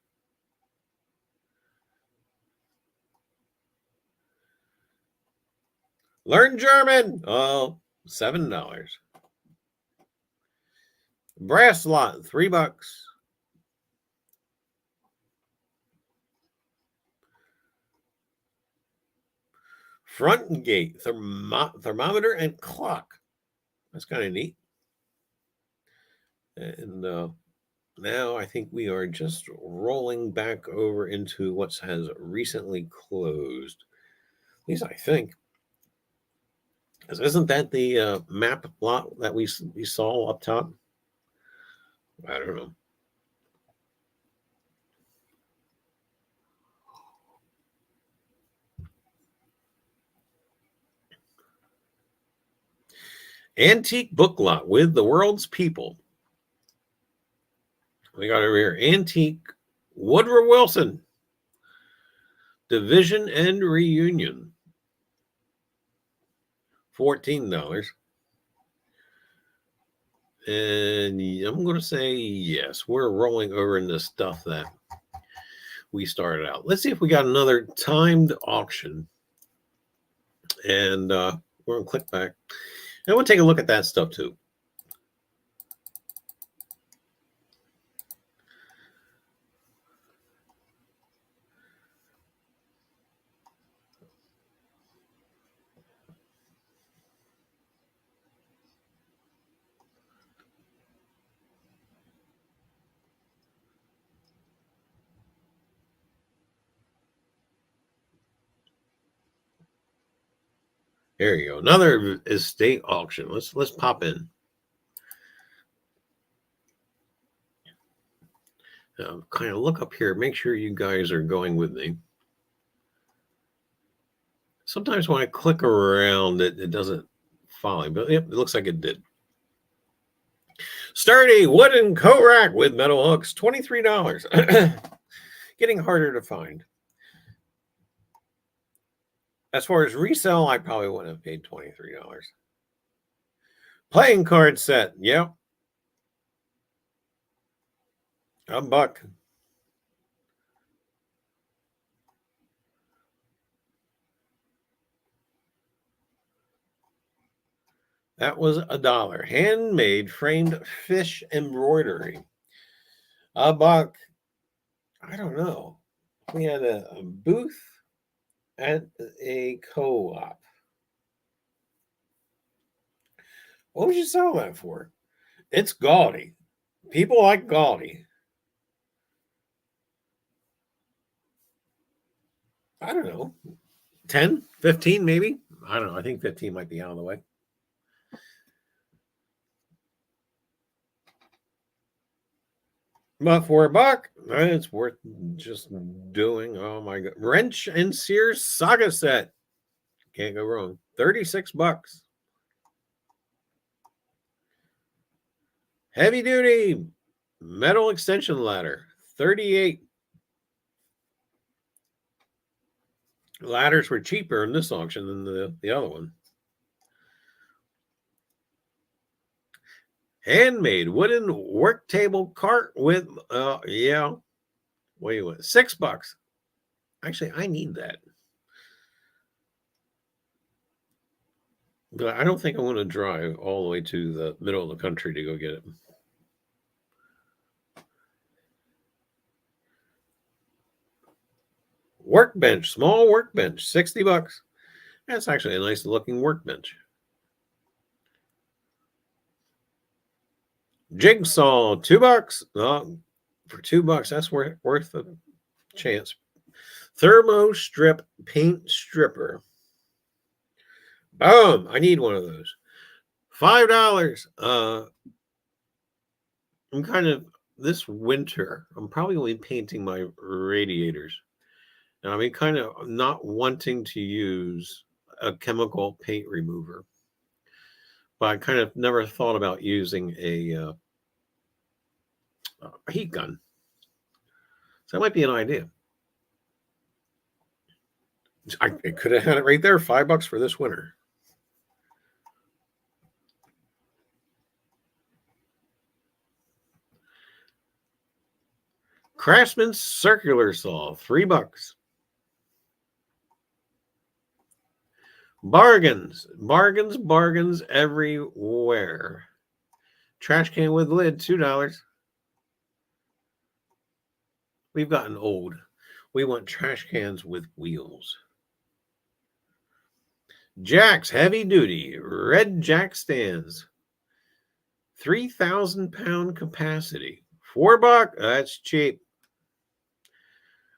Learn German. Oh, $7. Brass slot, $3. Front gate, thermometer and clock. That's kind of neat. And now I think we are just rolling back over into what has recently closed. At least I think. Isn't that the map lot that we saw up top? I don't know. Antique book lot with the world's people. We got over here antique Woodrow Wilson Division and Reunion, $14. And I'm going to say yes. We're rolling over into stuff that we started out. Let's see if we got another timed auction. And we're going to click back. And we'll take a look at that stuff too. There you go. Another estate auction. Let's pop in. Kind of look up here. Make sure you guys are going with me. Sometimes when I click around, it doesn't follow, but yep, it looks like it did. Sturdy wooden coat rack with metal hooks, $23. Getting harder to find. As far as resale, I probably wouldn't have paid $23. Playing card set, yep. $1. That was $1. Handmade framed fish embroidery. $1. I don't know. We had a booth at a co-op. What would you sell that for? It's gaudy. People like gaudy. I don't know. 10, 15 maybe? I don't know. I think 15 might be out of the way. But for $1, it's worth just doing. Oh my god. Wrench and Sears saga set. Can't go wrong. $36. Heavy duty metal extension ladder. 38. Ladders were cheaper in this auction than the other one. Handmade wooden work table cart with yeah. Wait, what? $6. Actually, I need that. But I don't think I want to drive all the way to the middle of the country to go get it. Workbench, small workbench, $60. That's actually a nice looking workbench. Jigsaw, $2. For $2, that's worth a chance. Thermo strip paint stripper. Boom! I need one of those. $5. I'm kind of this winter. I'm probably going to be painting my radiators. And I've been kind of not wanting to use a chemical paint remover, but I kind of never thought about using a heat gun. So that might be an idea. I could have had it right there, $5 for this winter. Craftsman's circular saw, $3. Bargains, bargains, bargains everywhere. Trash can with lid, $2. We've gotten old. We want trash cans with wheels. Jacks, heavy duty, red jack stands. 3,000-pound capacity. $4. That's cheap.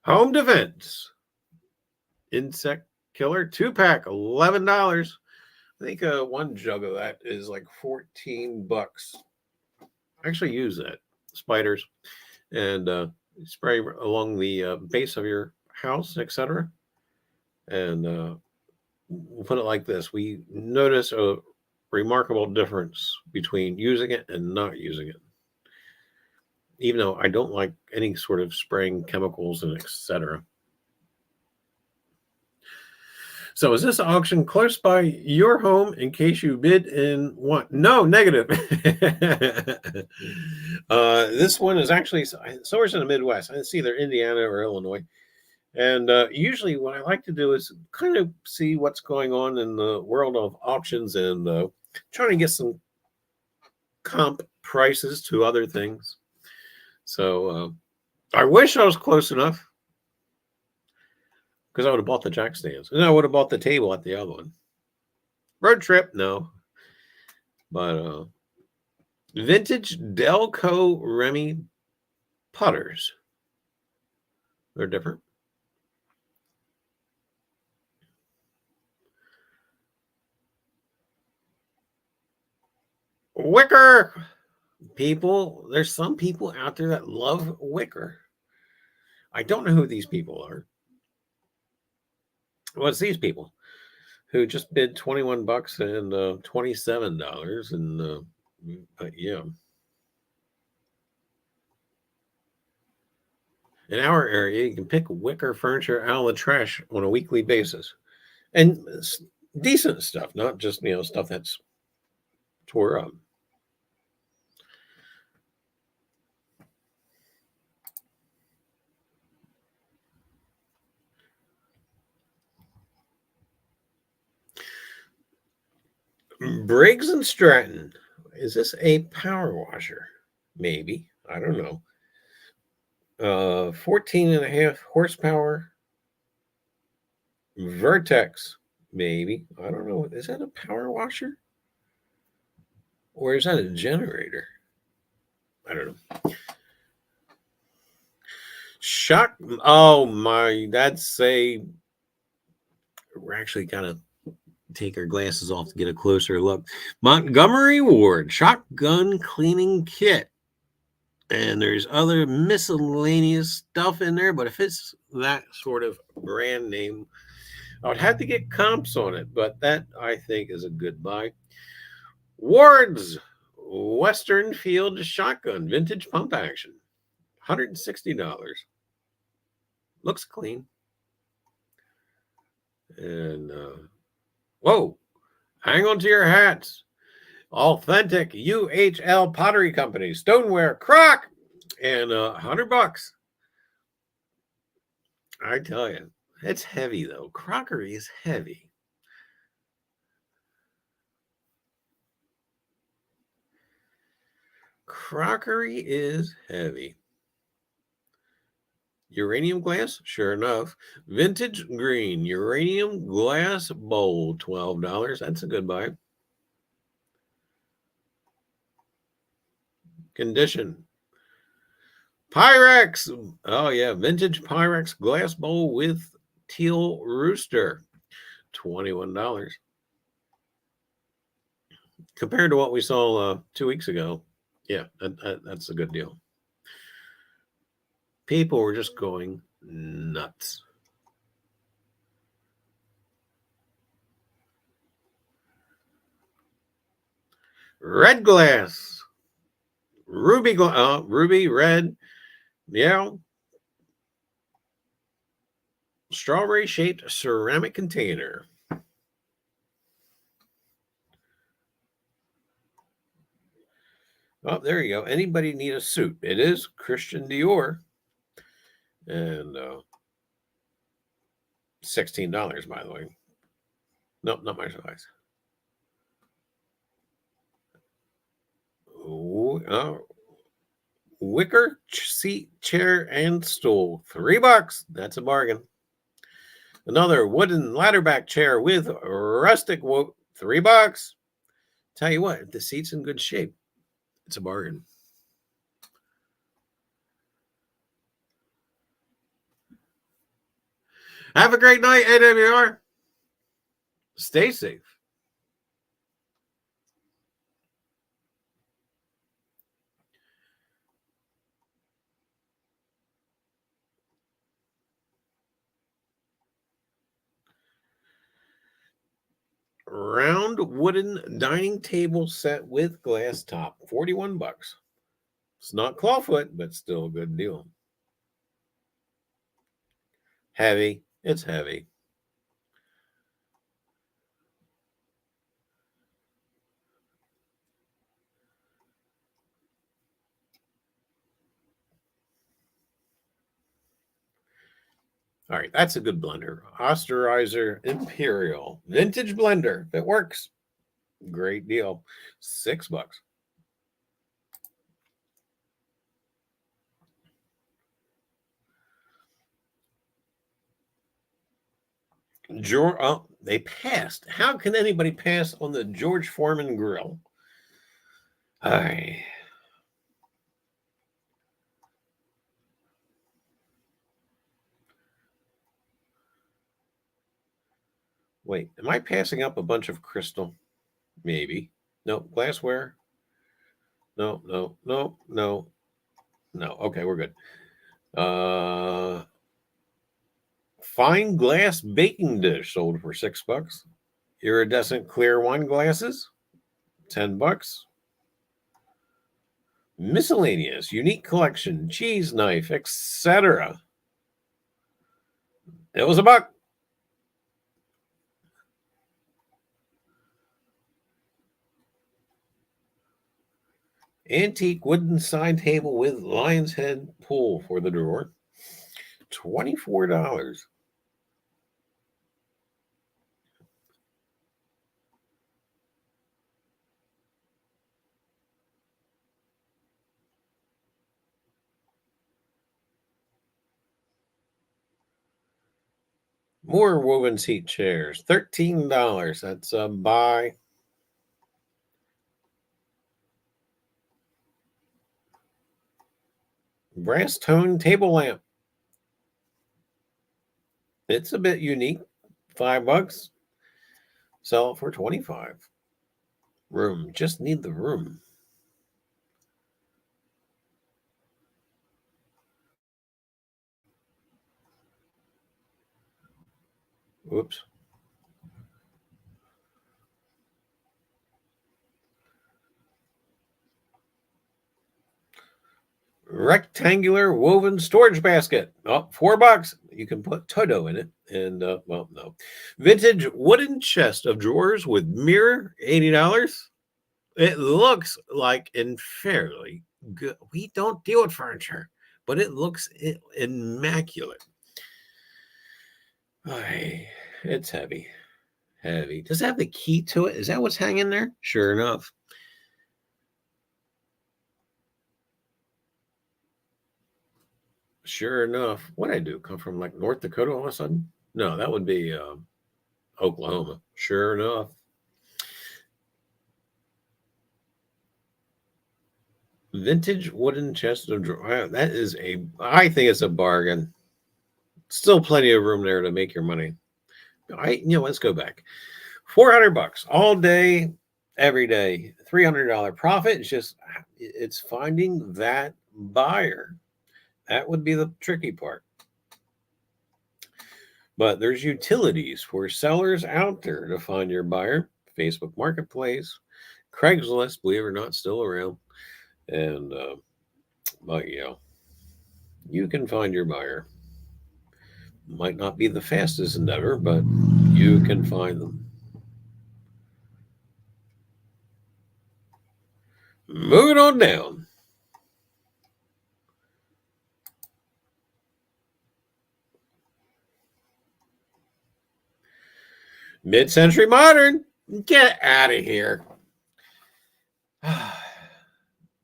Home defense. Insect killer 2-pack, $11. I think one jug of that is like $14. Actually use that. Spiders. And spray along the base of your house, etc. And we'll put it like this. We notice a remarkable difference between using it and not using it. Even though I don't like any sort of spraying chemicals and etc. So is this auction close by your home in case you bid in one? No, negative. This one is actually somewhere in the Midwest. It's either Indiana or Illinois. And usually what I like to do is kind of see what's going on in the world of auctions and trying to get some comp prices to other things. So I wish I was close enough because I would have bought the jack stands. And I would have bought the table at the other one. Road trip, no. But vintage Delco Remy putters. They're different. Wicker. People, there's some people out there that love wicker. I don't know who these people are. Well, it's these people. who just bid 21 bucks and $27. And yeah, in our area, you can pick wicker furniture out of the trash on a weekly basis, and decent stuff, not just stuff that's tore up. Briggs and Stratton. Is this a power washer? Maybe. I don't know. 14.5 horsepower. Vertex. Maybe. I don't know. Is that a power washer? Or is that a generator? I don't know. Shock. Oh my. That's a. We're actually kind of take our glasses off to get a closer look. Montgomery Ward shotgun cleaning kit. And there's other miscellaneous stuff in there, but if it's that sort of brand name, I would have to get comps on it, but that I think is a good buy. Ward's Western Field shotgun, vintage pump action, $160. Looks clean. And whoa, hang on to your hats. Authentic UHL Pottery Company, stoneware, crock, and $100. I tell you, it's heavy though. Crockery is heavy. Crockery is heavy. Uranium glass, sure enough. Vintage green uranium glass bowl, $12. That's a good buy. Condition. Pyrex. Oh, yeah. Vintage Pyrex glass bowl with teal rooster, $21. Compared to what we saw 2 weeks ago, yeah, that's a good deal. People were just going nuts. Red glass. Ruby red. Yeah. Strawberry shaped ceramic container. Oh, there you go. Anybody need a suit? It is Christian Dior. And $16, by the way. Nope, not my size. Wicker seat, chair, and stool. $3. That's a bargain. Another wooden ladderback chair with rustic wood. $3. Tell you what, if the seat's in good shape, it's a bargain. Have a great night, AWR. Stay safe. Round wooden dining table set with glass top, $41. It's not clawfoot, but still a good deal. Heavy. It's heavy. All right, that's a good blender. Osterizer Imperial vintage blender. It works. Great deal. $6. They passed. How can anybody pass on the George Foreman grill? All right. Wait, am I passing up a bunch of crystal? Maybe. No, glassware. No. Okay, we're good. Fine glass baking dish sold for $6. Iridescent clear wine glasses, $10. Miscellaneous, unique collection, cheese knife, etc. It was $1. Antique wooden side table with lion's head pull for the drawer, $24. More woven seat chairs, $13. That's a buy. Brass tone table lamp. It's a bit unique. $5. Sell it for 25. Room. Just need the room. Oops. Rectangular woven storage basket. Oh, $4. You can put todo in it. And, well, no. Vintage wooden chest of drawers with mirror, $80. It looks like and fairly good. We don't deal with furniture, but it looks immaculate. It's heavy. Heavy. Does it have the key to it? Is that what's hanging there? Sure enough. Sure enough. What'd I do? Come from like North Dakota all of a sudden? No, that would be Oklahoma. Sure enough. Vintage wooden chest of drawers. That is I think it's a bargain. Still plenty of room there to make your money. Let's go back. $400 all day, every day. $300 profit. It's finding that buyer. That would be the tricky part. But there's utilities for sellers out there to find your buyer. Facebook Marketplace, Craigslist, believe it or not, still around. And but you can find your buyer. Might not be the fastest endeavor, but you can find them. Moving on down. Mid-century modern. Get out of here.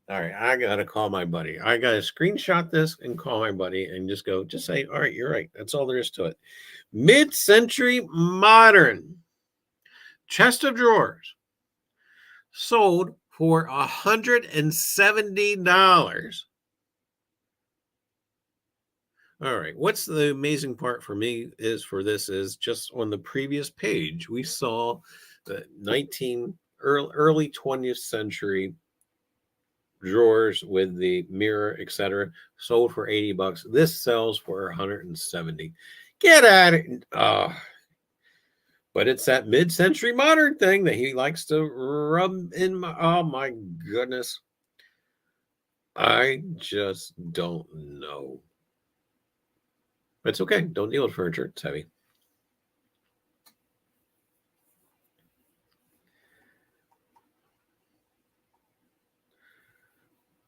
All right, I gotta call my buddy. I gotta screenshot this and call my buddy and just say, all right, you're right. That's all there is to it. Mid-century modern chest of drawers sold for $170. All right, what's the amazing part for me is just on the previous page we saw the early 20th century drawers with the mirror, etc., sold for $80. This sells for 170. Get at it. But it's that mid-century modern thing that he likes to rub in oh my goodness. I just don't know. It's okay. Don't deal with furniture. It's heavy.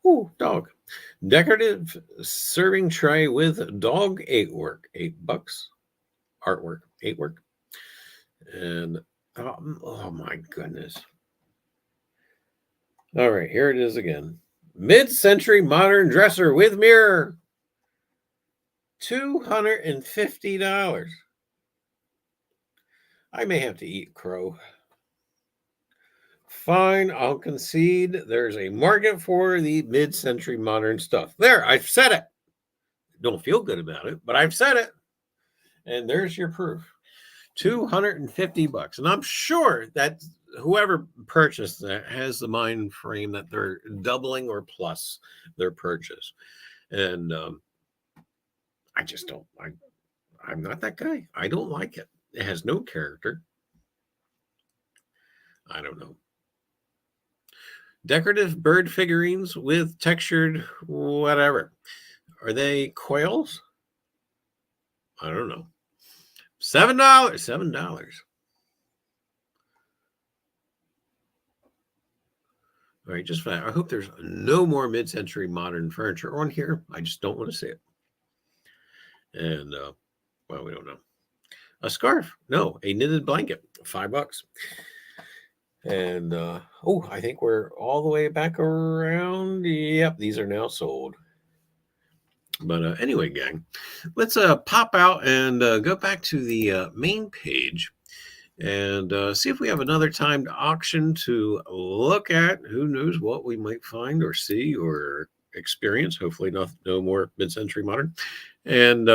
Ooh, dog. Decorative serving tray with dog artwork. $8. Artwork. Artwork. And oh my goodness. All right, here it is again. Mid-century modern dresser with mirror. $250. I may have to eat crow. Fine, I'll concede there's a market for the mid-century modern stuff. There, I've said it. Don't feel good about it, but I've said it. And there's your proof. $250. And I'm sure that whoever purchased that has the mind frame that they're doubling or plus their purchase. And I just don't. I'm not that guy. I don't like it. It has no character. I don't know. Decorative bird figurines with textured whatever. Are they quails? I don't know. $7. $7. All right, just fine. I hope there's no more mid-century modern furniture on here. I just don't want to see it. And well, we don't know. A scarf? No, a knitted blanket. $5. And oh, I think we're all the way back around. Yep, these are now sold. But anyway, gang, let's pop out and go back to the main page and see if we have another timed auction to look at. Who knows what we might find or see or experience. Hopefully, no more mid-century modern. And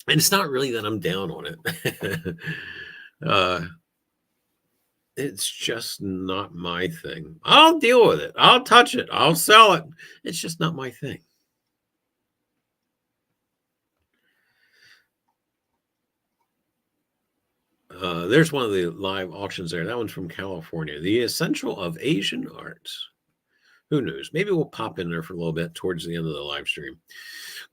it's not really that I'm down on it. It's just not my thing. I'll deal with it. I'll touch it. I'll sell it. It's just not my thing. There's one of the live auctions there. That one's from California. The Essential of Asian Arts. Who knows? Maybe we'll pop in there for a little bit towards the end of the live stream.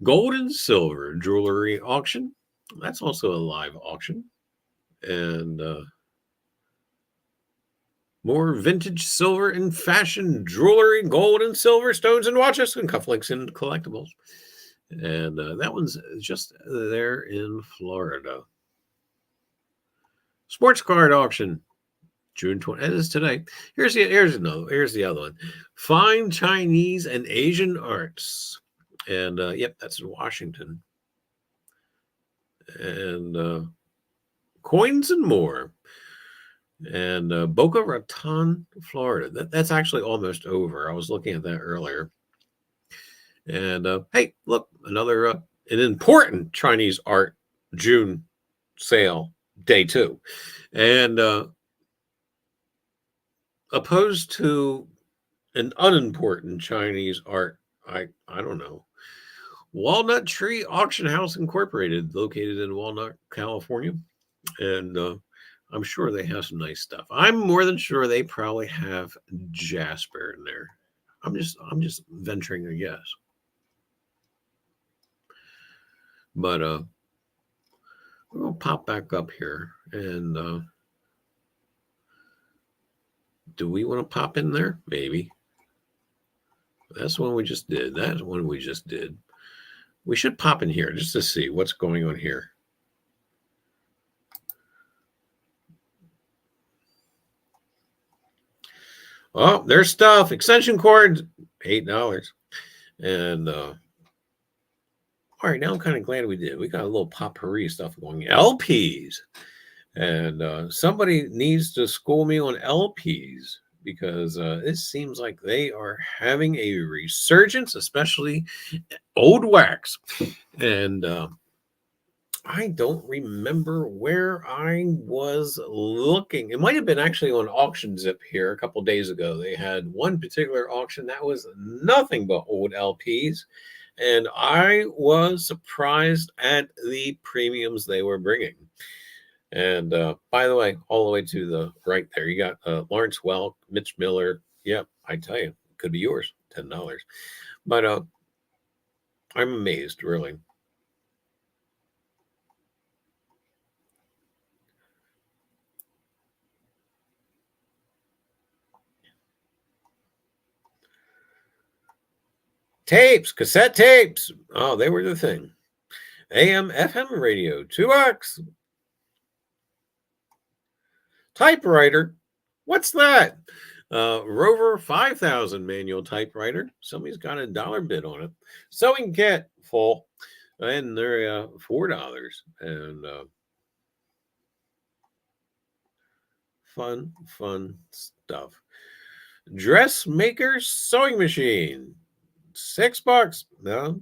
Gold and silver jewelry auction. That's also a live auction. And more vintage silver and fashion jewelry, gold and silver, stones and watches, and cufflinks and collectibles. And that one's just there in Florida. Sports card auction, June 20th. It is today. Here's the other one. Fine Chinese and Asian arts. And yep, that's in Washington. And coins and more. And Boca Raton, Florida. That's actually almost over. I was looking at that earlier. And hey, look, another an important Chinese art June sale, day 2. And opposed to an unimportant Chinese art, I don't know. Walnut Tree Auction House Incorporated, located in Walnut, California. And I'm sure they have some nice stuff. I'm more than sure they probably have jasper in there. I'm just venturing a guess. But we'll pop back up here. And do we want to pop in there? Maybe. That's one we just did. That's one we just did. We should pop in here just to see what's going on here. Oh, there's stuff. Extension cords, $8. And all right, now I'm kind of glad we did. We got a little potpourri stuff going. LPs. And somebody needs to school me on LPs because it seems like they are having a resurgence, especially old wax. And I don't remember where I was looking. It might have been actually on Auction Zip here a couple days ago. They had one particular auction that was nothing but old LPs. And I was surprised at the premiums they were bringing. And by the way, all the way to the right there, you got Lawrence Welk, Mitch Miller. Yep, I tell you, it could be yours, $10. But I'm amazed, really. Tapes, cassette tapes. Oh, they were the thing. AM, FM radio, $2. Typewriter. What's that? Rover 5000 manual typewriter. Somebody's got a dollar bid on it. Sewing kit, full. And they're $4. And fun stuff. Dressmaker sewing machine. $6. No.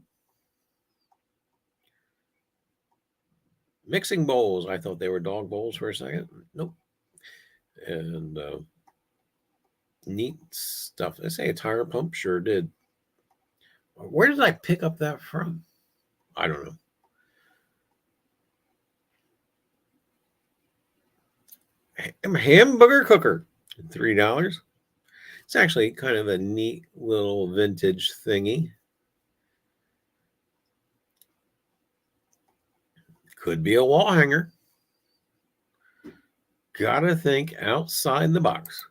Mixing bowls. I thought they were dog bowls for a second. Nope. And neat stuff. They say a tire pump. Sure did. Where did I pick up that from? I don't know. hamburger cooker, $3. It's actually kind of a neat little vintage thingy. Could be a wall hanger. Gotta think outside the box.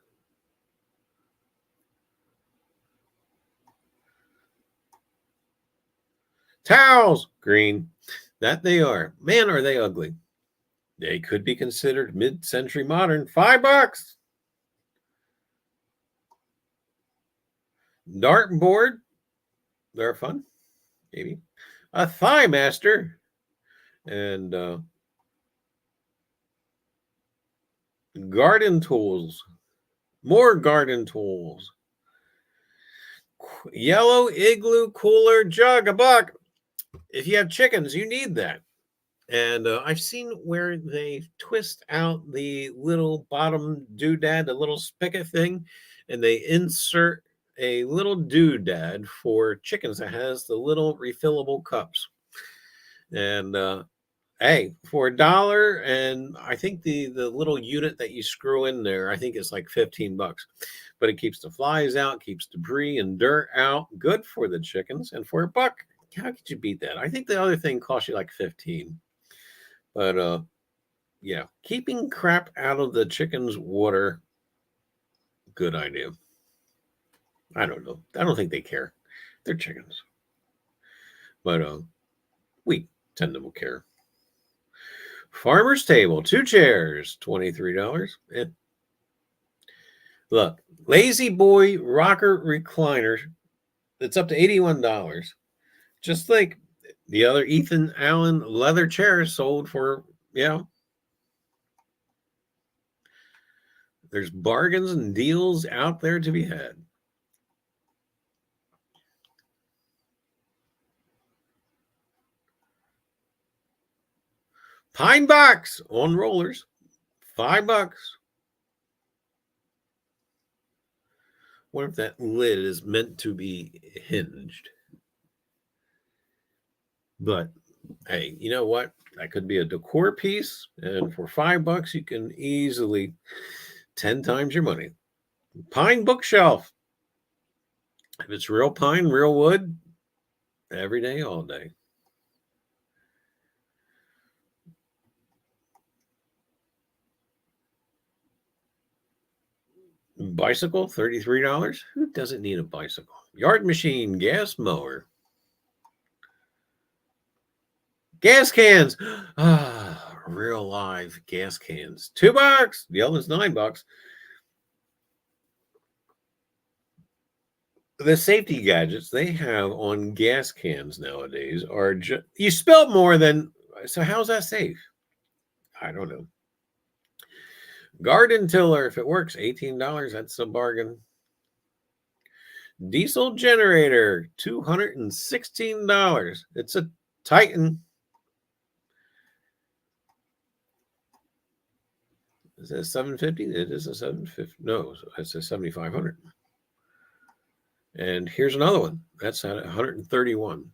Towels, green. That they are. Man, are they ugly. They could be considered mid-century modern. $5. Dartboard. They're fun. Maybe. A thigh master. And garden tools. More garden tools. Yellow igloo cooler jug, $1. If you have chickens, you need that. And I've seen where they twist out the little bottom doodad, the little spigot thing, and they insert a little doodad for chickens that has the little refillable cups. And hey, for $1, and I think the little unit that you screw in there, I think it's like $15. But it keeps the flies out, keeps debris and dirt out. Good for the chickens. And for $1, how could you beat that? I think the other thing costs you like 15. But yeah, keeping crap out of the chickens' water, good idea. I don't know. I don't think they care. They're chickens. But we tend to care. Farmer's table, 2 chairs, $23. And look, Lazy Boy rocker recliner. It's up to $81. Just like the other Ethan Allen leather chairs sold for, there's bargains and deals out there to be had. Pine box on rollers, $5. What if that lid is meant to be hinged? But hey, you know what? That could be a decor piece, and for $5, you can easily 10 times your money. Pine bookshelf. If it's real pine, real wood, every day, all day. Bicycle, $33. Who doesn't need a bicycle? Yard machine, gas mower. Gas cans. Real live gas cans. $2. The other one's $9. The safety gadgets they have on gas cans nowadays are just, you spill more than, so how's that safe? I don't know. Garden tiller, if it works, $18. That's a bargain. Diesel generator, $216. It's a Titan. Is it 750? It is a 750. No, it's a 7,500. And here's another one. That's at 131.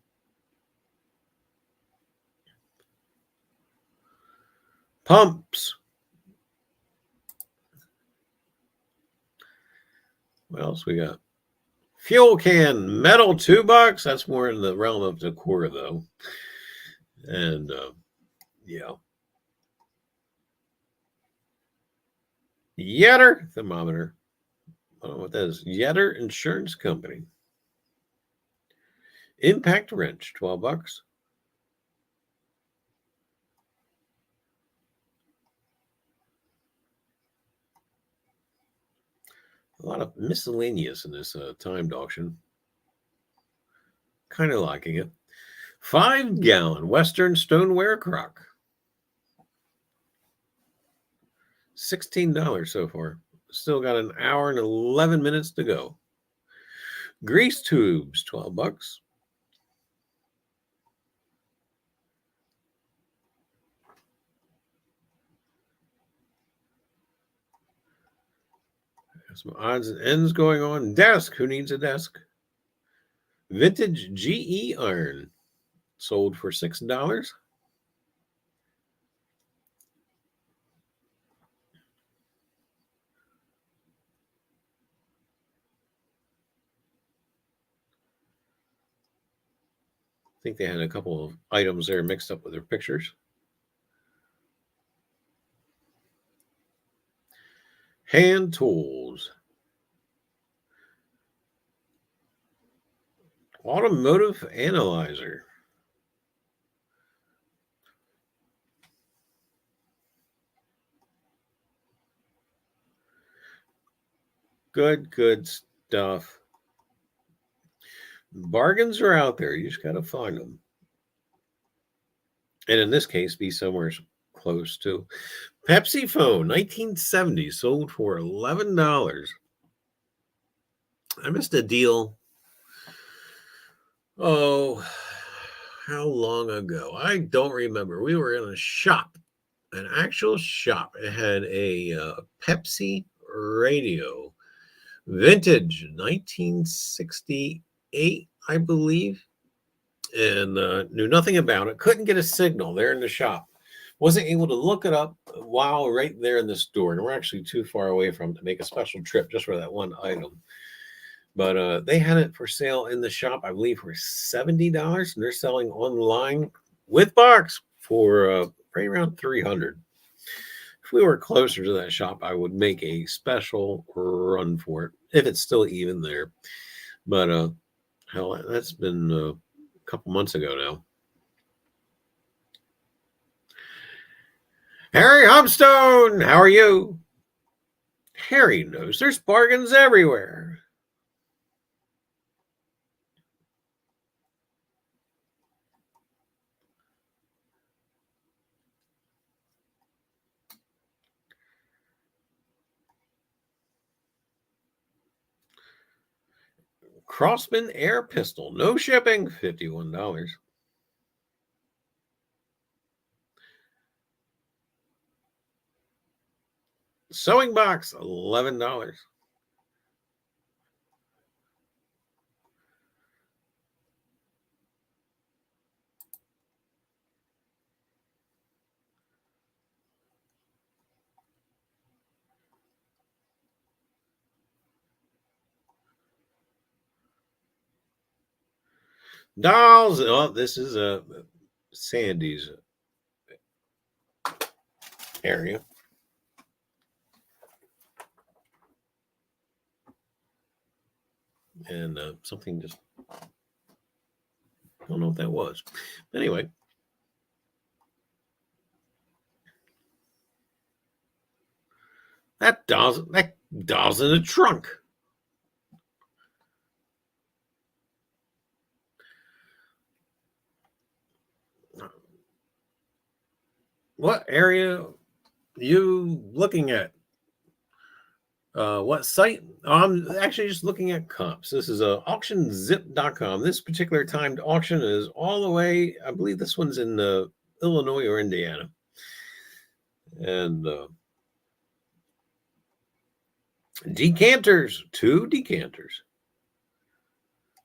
Pumps. What else we got? Fuel can, metal, $2. That's more in the realm of decor, though. And yeah. Yetter thermometer. I don't know what that is. Yetter Insurance Company. Impact wrench, $12. A lot of miscellaneous in this timed auction. Kind of liking it. 5-gallon Western stoneware crock. $16 so far. Still got an hour and 11 minutes to go. Grease tubes, $12. Some odds and ends going on. Desk. Who needs a desk? Vintage GE iron. Sold for $6. I think they had a couple of items there mixed up with their pictures. Hand tools. Automotive analyzer. Good stuff. Bargains are out there. You just got to find them. And in this case, be somewhere close to. Pepsi phone, 1970, sold for $11. I missed a deal. Oh, how long ago? I don't remember. We were in a shop, an actual shop. It had a Pepsi radio, vintage 1968, I believe, and knew nothing about it. Couldn't get a signal there in the shop. Wasn't able to look it up while right there in the store. And we're actually too far away from it to make a special trip just for that one item. But they had it for sale in the shop, I believe, for $70, and they're selling online with box for right around $300. If we were closer to that shop, I would make a special run for it if it's still even there. But hell, that's been a couple months ago now. Harry Hubstone, how are you? Harry knows there's bargains everywhere. Crossman air pistol, no shipping, $51. Sewing box, $11. Dolls. Oh, this is a Sandy's area. And something just, I don't know what that was. But anyway. That doll's in the trunk. What area are you looking at? What site? I'm actually just looking at comps. This is auctionzip.com. This particular timed auction is all the way, I believe this one's in Illinois or Indiana. And decanters, 2 decanters.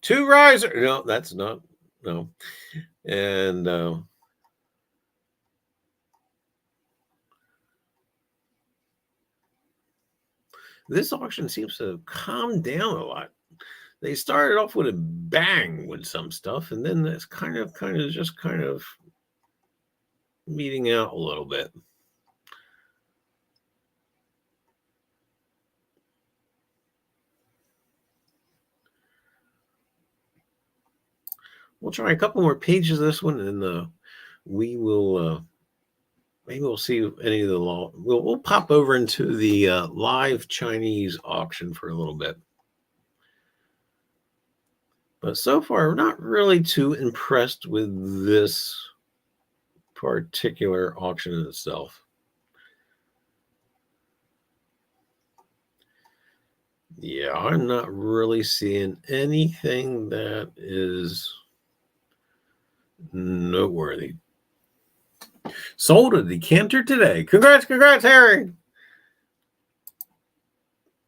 2 riser. No, that's not. No. And this auction seems to calm down a lot. They started off with a bang with some stuff, and then it's kind of meeting out a little bit. We'll try a couple more pages of this one, and we will maybe we'll see any of the law. We'll pop over into the live Chinese auction for a little bit. But so far, we're not really too impressed with this particular auction in itself. Yeah, I'm not really seeing anything that is noteworthy. Sold a decanter today. Congrats, Harry.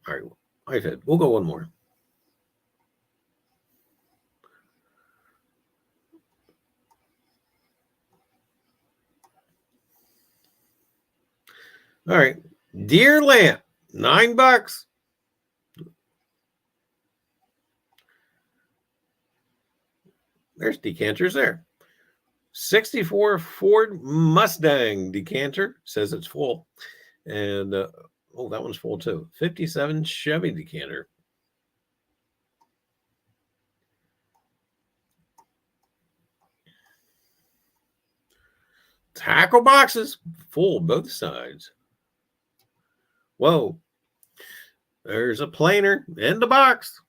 All right, iPad. We'll go one more. All right, deer lamp, $9. there's decanters there. 64 Ford Mustang decanter, says it's full. And, oh, that one's full too. 57 Chevy decanter. Tackle boxes, full both sides. Whoa. There's a planer in the box.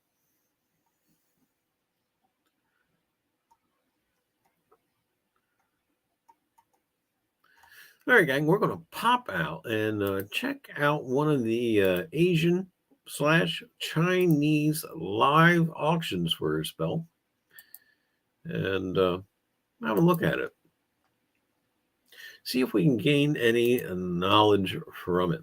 All right, gang, we're going to pop out and check out one of the Asian / Chinese live auctions for a spell and have a look at it. See if we can gain any knowledge from it.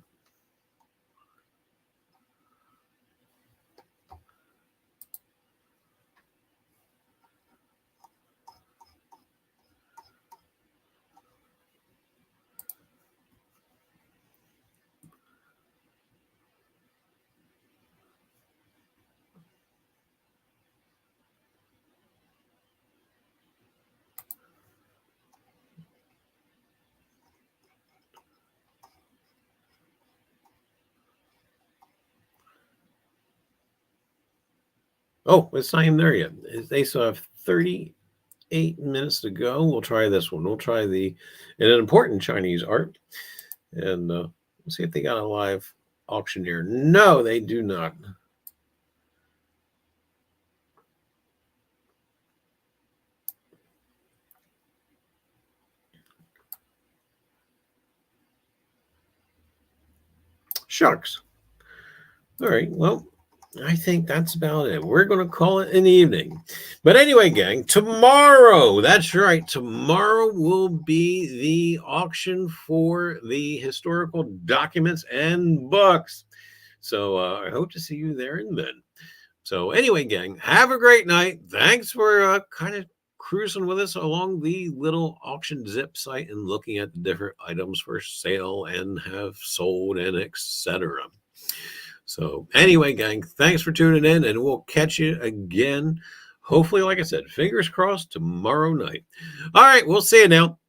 Oh, it's not even there yet. They still have 38 minutes to go. We'll try this one. We'll try an important Chinese art. And we'll see if they got a live auction here. No, they do not. Shucks. All right. Well, I think that's about it. We're going to call it an evening. But anyway, gang, tomorrow, that's right, tomorrow will be the auction for the historical documents and books. So I hope to see you there and then. So anyway, gang, have a great night. Thanks for kind of cruising with us along the little auction zip site and looking at the different items for sale and have sold and etc. So anyway, gang, thanks for tuning in, and we'll catch you again. Hopefully, like I said, fingers crossed, tomorrow night. All right, we'll see you now.